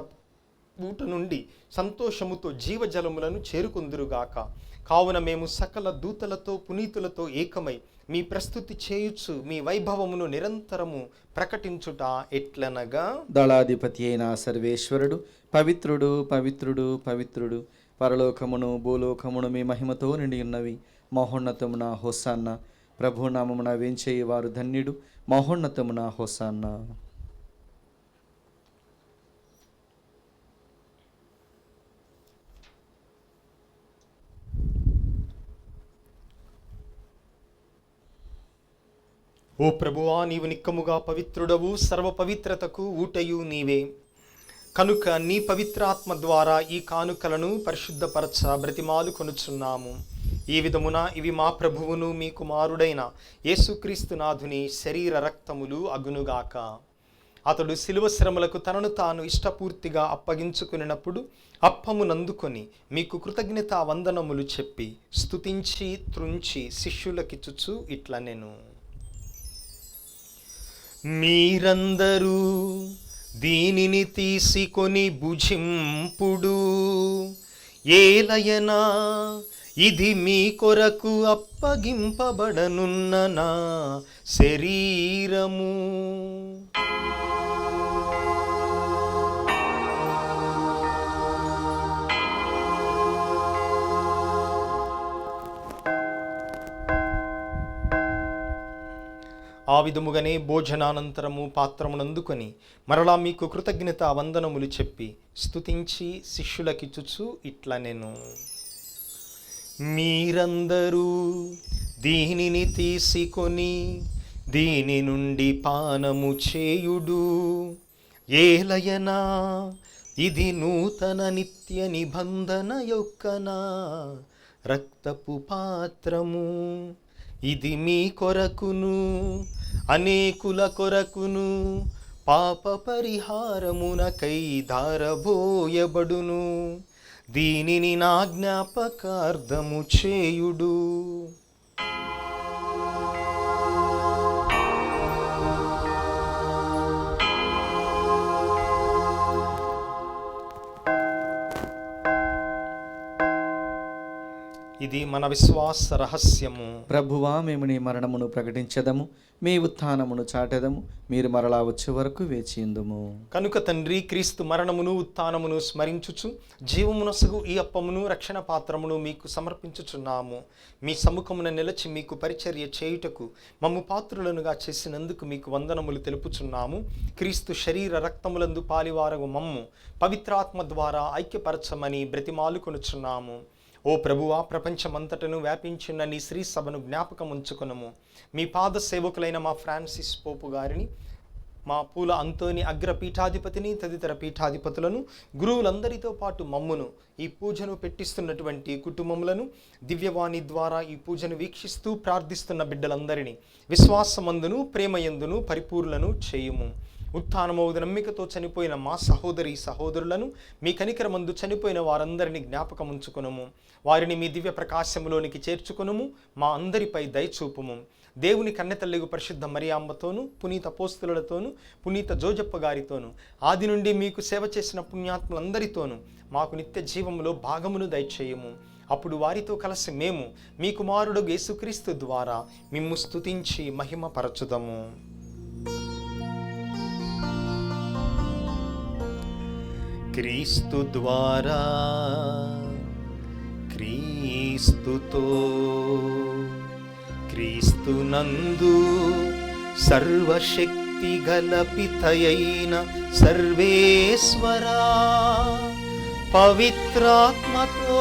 ఊట నుండి సంతోషముతో జీవజలములను చేరుకుందురుగాక. కావున మేము సకల దూతలతో పునీతులతో ఏకమై మీ ప్రస్తుతి చేయుచు మీ వైభవమును నిరంతరము ప్రకటించుట ఎట్లనగా, దళాధిపతి అయిన సర్వేశ్వరుడు పవిత్రుడు పవిత్రుడు పవిత్రుడు, పరలోకమును భూలోకమును మీ మహిమతో నిండి ఉన్నవి. మహోన్నతమున హోసాన్న, ప్రభునామమున వేంచేయి వారు ధన్యుడు. మహోన్నతమున హోసాన్న. ఓ ప్రభువా, నీవు నిక్కముగా పవిత్రుడవు, సర్వ పవిత్రతకు ఊటయు నీవే. కనుక నీ పవిత్రాత్మ ద్వారా ఈ కానుకలను పరిశుద్ధపరచ బ్రతిమాలు కొనుచున్నాము. ఈ విధమున ఇవి మా ప్రభువును మీ కుమారుడైన యేసుక్రీస్తు నాథుని శరీర రక్తములు అగునుగాక. అతడు శిలువ శ్రమలకు తనను తాను ఇష్టపూర్తిగా అప్పగించుకున్నప్పుడు అప్పమునందుకొని మీకు కృతజ్ఞతా వందనములు చెప్పి స్తుతించి త్రుంచి శిష్యులకిచ్చుచు ఇట్లా నేను, మీరందరూ దీనిని తీసుకొని భుజింపుడు. ఏలయనా ఇది మీ కొరకు అప్పగింపబడనున్న నా శరీరము. ఆ విధముగానే భోజనానంతరము పాత్రమునందుకొని మరలా మీకు కృతజ్ఞత వందనములు చెప్పి స్తుతించి శిష్యులకిచ్చుచు ఇట్లా నేను, మీరందరూ దీనిని తీసుకొని దీని నుండి పానము చేయుడు. ఏలయనా ఇది నూతన నిత్య నిబంధన యొక్క నా రక్తపు పాత్రము. ఇది మీ కొరకును అనేకుల కొరకును పాప పరిహారమునకై ధారబోయబడును. దీనిని నా జ్ఞాపకార్థము చేయుడు. ఇది మన విశ్వాస రహస్యము. ప్రభువా, మేము నీ మరణమును ప్రకటించదము, మీ ఉత్థానమును చాటెదము. మీరు మరలా వచ్చే వరకు వేచియుందుము. కనుక తండ్రి, క్రీస్తు మరణమును ఉత్థానమును స్మరించుచు జీవమునసగు ఈ అప్పమును రక్షణ పాత్రమును మీకు సమర్పించుచున్నాము. మీ సముఖమున నిలచి మీకు పరిచర్య చేయుటకు మమ్ము పాత్రులనుగా చేసినందుకు మీకు వందనములు తెలుపుచున్నాము. క్రీస్తు శరీర రక్తములందు పాలివారగు మమ్ము పవిత్రాత్మ ద్వారా ఐక్యపరచమని బ్రతిమాలుకొనుచున్నాము. ఓ ప్రభువా, ప్రపంచమంతటను వ్యాపించిన నీ శ్రీ సభను జ్ఞాపకం ఉంచుకునము. మీ పాద సేవకులైన మా ఫ్రాన్సిస్ పోపు గారిని, మా పూల అంతోని అగ్ర పీఠాధిపతిని, తదితర పీఠాధిపతులను, గురువులందరితో పాటు మమ్మును, ఈ పూజను పెట్టిస్తున్నటువంటి కుటుంబములను, దివ్యవాణి ద్వారా ఈ పూజను వీక్షిస్తూ ప్రార్థిస్తున్న బిడ్డలందరినీ విశ్వాసమందును ప్రేమయందును పరిపూర్ణను చేయుము. ఉత్థానమౌదు నమ్మికతో చనిపోయిన మా సహోదరి సహోదరులను, మీ కనికరమందు చనిపోయిన వారందరినీ జ్ఞాపకం ఉంచుకొనుము. వారిని మీ దివ్య ప్రకాశములోనికి చేర్చుకొనుము. మా అందరిపై దయచూపుము. దేవుని కన్నెతల్లిగు పరిశుద్ధ మరియాంబతోను, పునీత అపోస్తలులతోను, పునీత జోజప్ప గారితోను, ఆది నుండి మీకు సేవ చేసిన పుణ్యాత్ములందరితోనూ మాకు నిత్య జీవములో భాగమును దయచేయము. అప్పుడు వారితో కలిసి మేము మీ కుమారుడు యేసుక్రీస్తు ద్వారా మిమ్ము స్తుతించి మహిమపరచుదము. క్రీస్తు ద్వారా, క్రీస్తుతో, క్రీస్తునందు సర్వశక్తి గల పితయైన సర్వేశ్వరా, పవిత్రాత్మతో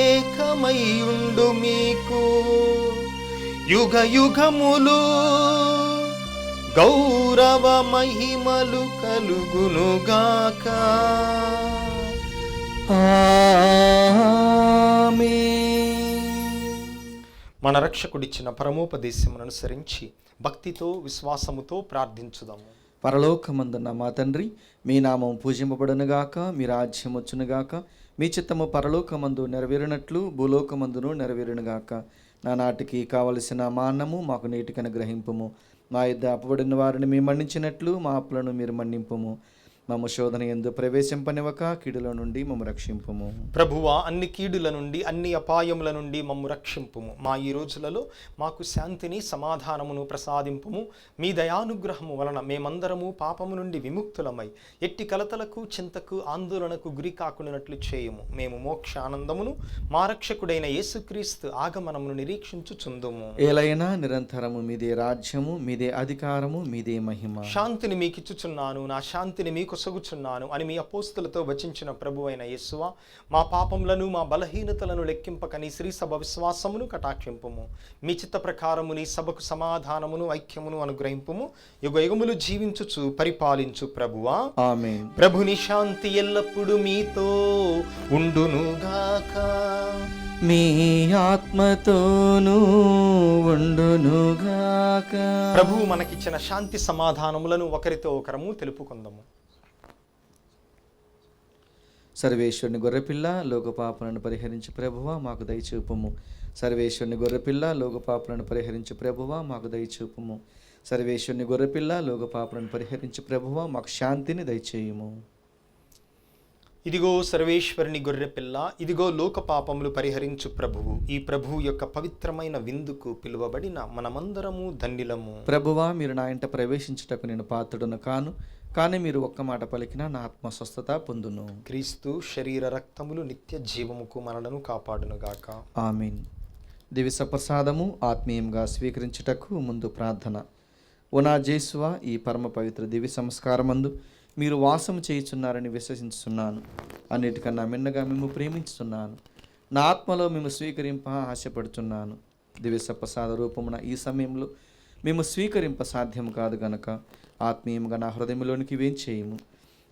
ఏకమయుండు మీకు యుగ యుగములు గౌరవ మహిమలు కలుగునుగాక. మన రక్షకుడిచ్చిన పరమోపదేశమును అనుసరించి భక్తితో విశ్వాసముతో ప్రార్థించుదాము. పరలోకమందున్న మా తండ్రి, మీ నామం పూజింపబడునుగాక, మీ రాజ్యం వచ్చునుగాక, మీ చిత్తము పరలోకమందు నెరవేరినట్లు భూలోకమందును నెరవేరునుగాక. నానాటికి కావలసిన మా అన్నము మాకు నేటికి అనుగ్రహింపుము. మా యుద్ధ అప్పబడిన వారిని మేము మన్నించినట్లు మా అప్పులను మీరు మన్నింపుము. మమ్మ శోధన యందు ప్రవేశింపనివ్వక కీడుల నుండి మమ్ము రక్షింపుము. ప్రభువా, అన్ని కీడుల నుండి అన్ని అపాయముల నుండి మమ్ము రక్షింపుము. మా ఈ రోజులలో మాకు శాంతిని సమాధానమును ప్రసాదింపుము. మీ దయానుగ్రహము వలన మేమందరము పాపము నుండి విముక్తులమై ఎట్టి కలతలకు చింతకు ఆందోళనకు గురి కాకుండానట్లు చేయుము. మేము మోక్ష ఆనందమును మా రక్షకుడైన యేసుక్రీస్తు ఆగమనమును నిరీక్షించుచుందుము. ఏలైనా నిరంతరము మీదే రాజ్యము, మీదే అధికారము, మీదే మహిమ. శాంతిని మీకిచ్చుచున్నాను, నా శాంతిని మీకు కొసగుచున్నాను అని మీ అపోస్తులతో వచించిన ప్రభు అయిన యేసువా, మా పాపములను మా బలహీనతలను లెక్కింపక నీ శ్రీ సభ విశ్వాసమును కటాక్షింపుము. మీ చిత్త ప్రకారము నీ సభకు సమాధానమును ఐక్యమును అనుగ్రహింపుము. యుగ యుగములు జీవించుచు పరిపాలించు ప్రభువా, ఆమేన్. ప్రభుని శాంతి ఎల్లప్పుడూ మీతో ఉండునుగాక. మీ ఆత్మతోనూ ఉండునుగాక. ప్రభువు మనకిచ్చిన శాంతి సమాధానములను ఒకరితో ఒకరము తెలుపుకుందాము. సర్వేశ్వరుని గొర్రెపిల్ల లోకపాపలను పరిహరించి ప్రభువా మాకు దయచూపుము. సర్వేశ్వరుని గొర్రెపిల్ల లోకపాపలను పరిహరించి ప్రభువా మాకు దయచూపుము. సర్వేశ్వరుని గొర్రెపిల్ల లోకపాపలను పరిహరించి ప్రభువా మాకు శాంతిని దయచేయుము. ఇదిగో సర్వేశ్వరుని గొర్రెపిల్ల, ఇదిగో లోక పాపములు పరిహరించు ప్రభువు. ఈ ప్రభువు యొక్క పవిత్రమైన విందుకు పిలువబడిన మనమందరము ధన్యులము. ప్రభువా, మీరు నా ఇంట ప్రవేశించుటకు నేను పాత్రుడను కాను, కానీ మీరు ఒక్క మాట పలికినా నా ఆత్మ స్వస్థత పొందును. క్రీస్తు శరీర రక్తములు నిత్య జీవముకు మనలను కాపాడునుగాక. ఆమీన్. దివ్య సప్రసాదము ఆత్మీయంగా స్వీకరించుటకు ముందు ప్రార్థన. ఓ నా జేసువా, ఈ పరమ పవిత్ర దివ్య సంస్కారమందు మీరు వాసము చేయుచున్నారని విశ్వసించుతున్నాను. అన్నిటికన్నా మిన్నగా మేము ప్రేమించుతున్నాను. నా ఆత్మలో మేము స్వీకరింప ఆశపడుతున్నాను. దివ్య సప్రసాద రూపమున ఈ సమయంలో మేము స్వీకరింప సాధ్యం కాదు గనక ఆత్మీయంగా నా హృదయంలోనికి వేంచేయము.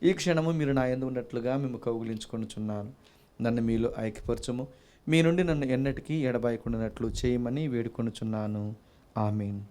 ఈ క్షణము మీరు నా యందు ఉన్నట్లుగా మేము కౌగిలించుకొనుచున్నాను. నన్ను మీలో ఐక్యపరచుము. మీ నుండి నన్ను ఎన్నటికీ ఎడబాయకుండానట్లు చేయమని వేడుకొనుచున్నాను. ఆమీన్.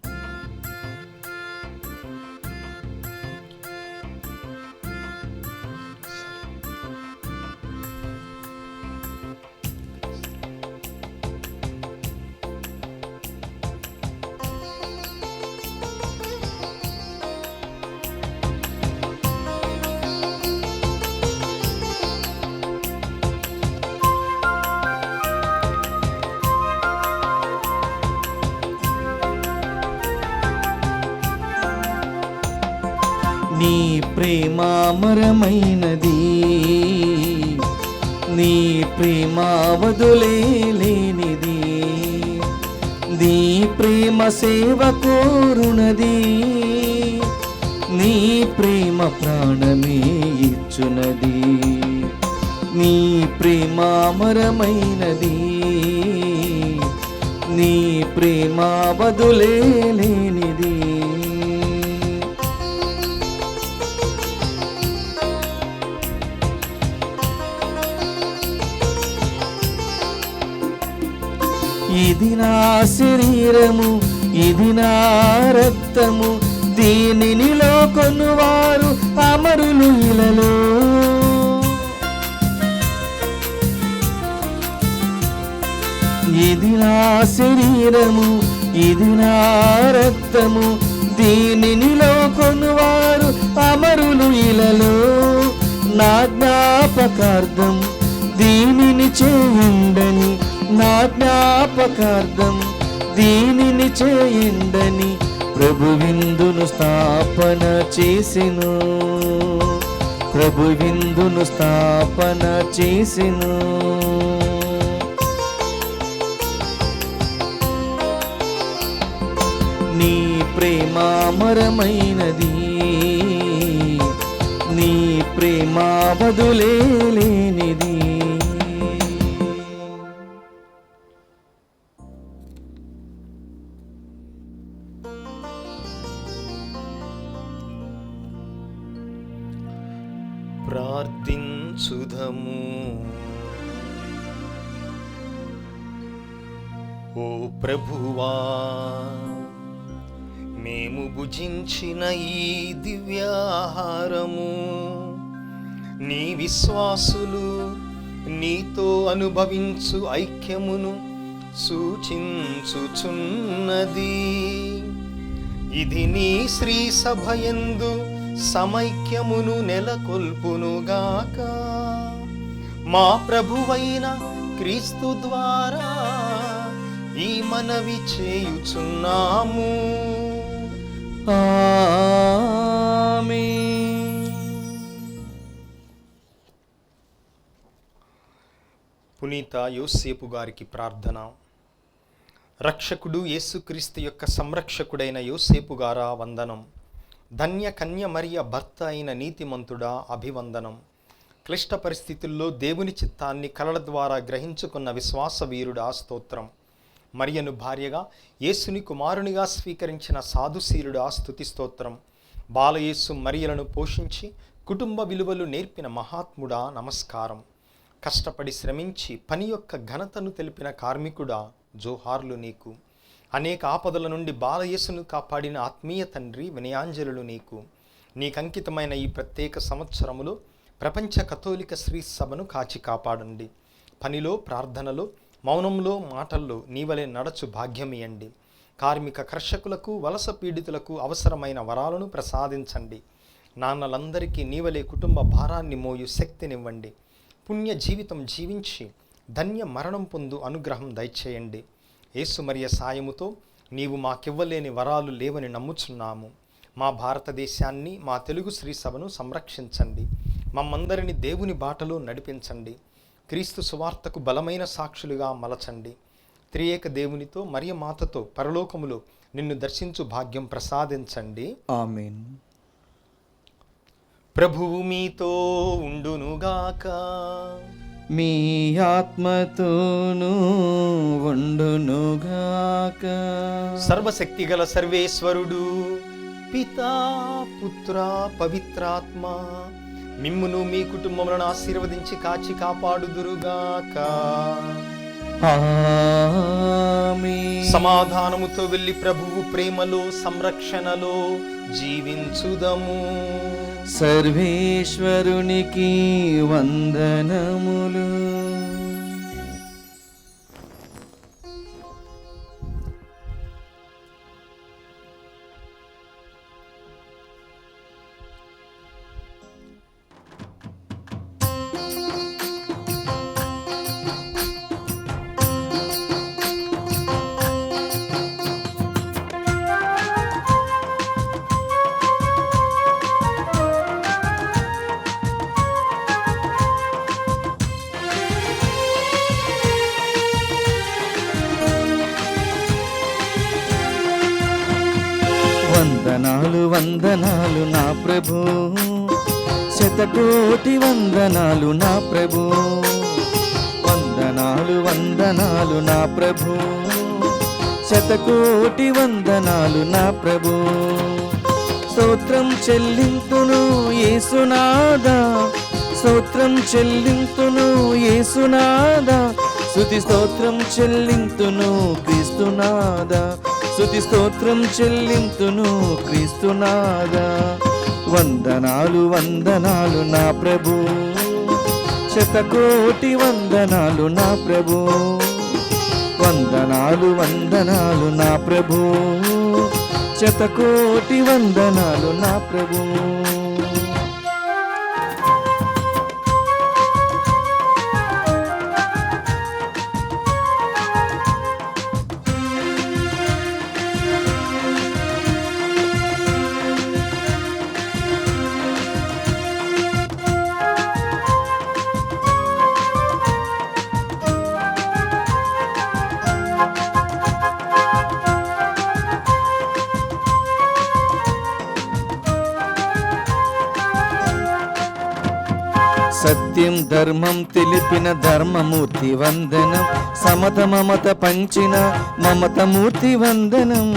నీ ప్రేమ అమరమైనది, నీ ప్రేమ వదులేనిది, నీ ప్రేమ సేవ కోరునది, నీ ప్రేమ ప్రాణమే ఇచ్చునది. నీ ప్రేమ అమరమైనది, నీ ప్రేమ వదులేనిది. ఇది నా శరీరము, ఇది నా రక్తము, దీనినిలో కొనువారు అమరులు ఇలలో. ఇది నా శరీరము, ఇది నా రక్తము, దీనినిలో కొనువారు అమరులు ఇలలో. నా జ్ఞాపకార్థం దీనిని చేయండని, నా జ్ఞాపకార్థం దీనిని చేయండని ప్రభు విందును స్థాపన చేసెను. ప్రభు విందును స్థాపన చేసెను. నీ ప్రేమ అమరమైనది, నీ ప్రేమ వదులేనిది. ప్రార్థించుదము. ఓ ప్రభువా, మేము భుజించిన ఈ దివ్యాహారము నీ విశ్వాసులు నీతో అనుభవించు ఐక్యమును సూచించుచున్నది. ఇది నీ శ్రీ సభయందు సమైక్యమును నెలకొల్పునుగాక. మా ప్రభువైన క్రీస్తు ద్వారా ఈ మనవి చేయుచున్నాము. ఆమేన్. పునీత యోసేపు గారికి ప్రార్థన. రక్షకుడు యేసుక్రీస్తు యొక్క సంరక్షకుడైన యోసేపు గారా వందనం. ధన్య కన్య మరియ భర్త అయిన నీతిమంతుడా అభివందనం. క్లిష్ట పరిస్థితుల్లో దేవుని చిత్తాన్ని కలల ద్వారా గ్రహించుకున్న విశ్వాస వీరుడా స్తోత్రం. మరియను భార్యగా యేసుని కుమారునిగా స్వీకరించిన సాధుశీలుడా స్తుతి స్తోత్రం. బాలయేసు మరియలను పోషించి కుటుంబ విలువలు నేర్పిన మహాత్ముడా నమస్కారం. కష్టపడి శ్రమించి పని యొక్క ఘనతను తెలిపిన కార్మికుడా జోహార్లు నీకు. అనేక ఆపదల నుండి బాలయేసును కాపాడిన ఆత్మీయ తండ్రి వినయాంజలులు నీకు. నీకంకితమైన ఈ ప్రత్యేక సంవత్సరములో ప్రపంచ కథోలిక శ్రీ సభను కాచి కాపాడండి. పనిలో, ప్రార్థనలో, మౌనంలో, మాటల్లో నీవలే నడచు భాగ్యమియండి. కార్మిక కర్షకులకు, వలస పీడితులకు అవసరమైన వరాలను ప్రసాదించండి. నాన్నలందరికీ నీవలే కుటుంబ భారాన్ని మోయు శక్తినివ్వండి. పుణ్య జీవితం జీవించి ధన్య మరణం పొందు అనుగ్రహం దయచేయండి. యేసు మరియ సాయముతో నీవు మాకివ్వలేని వరాలు లేవని నమ్ముచున్నాము. మా భారతదేశాన్ని, మా తెలుగు శ్రీ సభను సంరక్షించండి. మమ్మందరిని దేవుని బాటలో నడిపించండి. క్రీస్తు సువార్తకు బలమైన సాక్షులుగా మలచండి. త్రియేక దేవునితో మరియ మాతతో పరలోకములో నిన్ను దర్శించు భాగ్యం ప్రసాదించండి. ఆమేన్. ప్రభువు మీతో ఉండునుగాక. మీ ఆత్మతోనూ ఉండునుగాక. సర్వశక్తిగల సర్వేశ్వరుడు పితా, పుత్ర, పవిత్రాత్మ మిమ్మును మీ కుటుంబములను ఆశీర్వదించి కాచి కాపాడుదురుగాక. ఆమేన్. సమాధానముతో వెళ్ళి ప్రభువు ప్రేమలో, సంరక్షణలో జీవించుదము. సర్వేశ్వరునికి వందనములు. వందనాలు వందనాలు నా ప్రభు, శతకోటి వందనాలు నా ప్రభు. వందనాలు వందనాలు నా ప్రభు, శతకోటి వందనాలు నా ప్రభు. స్తోత్రం చెల్లింతును యేసునాదా, స్తోత్రం చెల్లింతును యేసునాదా. స్తుతి స్తోత్రం చెల్లింతును క్రీస్తునాదా, స్తుతి స్తోత్రం చెల్లింతును క్రీస్తునాదా. వందనాలు వందనాలు నా ప్రభు, శతకోటి వందనాలు నా ప్రభు. వందనాలు వందనాలు నా ప్రభు, శతకోటి వందనాలు నా ప్రభు. సత్యం ధర్మం తెలిపిన ధర్మమూర్తి వందనం, సమత మమత పంచిన మమతమూర్తి వందనం.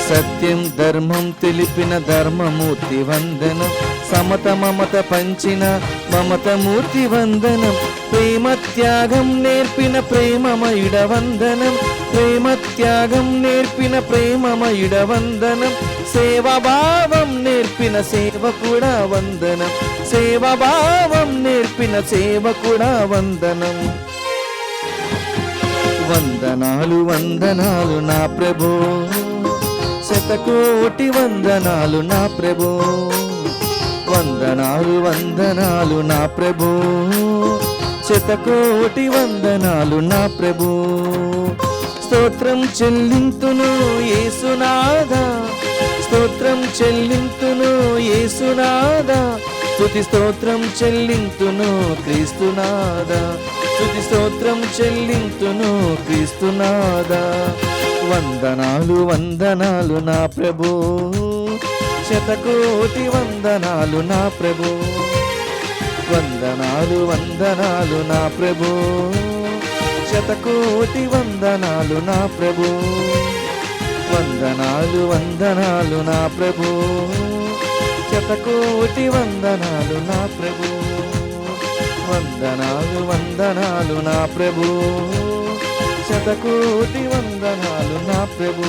సత్య సత్యం ధర్మం తెలిపిన ధర్మమూర్తి వందనం, సమత మమత పంచిన మమతమూర్తి వందనం, ప్రేమ త్యాగం నేర్పిన ప్రేమమయుడ వందనం, ప్రేమ త్యాగం నేర్పిన ప్రేమమయుడ వందనం, సేవాభావం నేర్పిన సేవకుడా వందనం, సేవాభావం నేర్పిన సేవకుడా వందనం. వందనాలు వందనాలు నా ప్రభు, శతకోటి వందనాలు నా ప్రభు, వందనాలు వందనాలు నా ప్రభు, శతకోటి వందనాలు నా ప్రభు. స్తోత్రం చెల్లింతును యేసునాథా, స్తోత్రం చెల్లింతును యేసునాథా, స్తుతి స్తోత్రం చెల్లింతును క్రీస్తునాథా, స్తుతి స్తోత్రం చెల్లింతును క్రీస్తునాథా. వందనాలు వందనాలు నా ప్రభు, శతకోటి వందనాలు నా ప్రభు, వందనాలు వందనాలు నా ప్రభు, శతకోటి వందనాలు నా ప్రభు, వందనాలు వందనాలు నా ప్రభు, శతకోటి వందనాలు నా ప్రభు, వందనాలు వందనాలు నా ప్రభు, శతకోటి వందనాలు నా ప్రభు.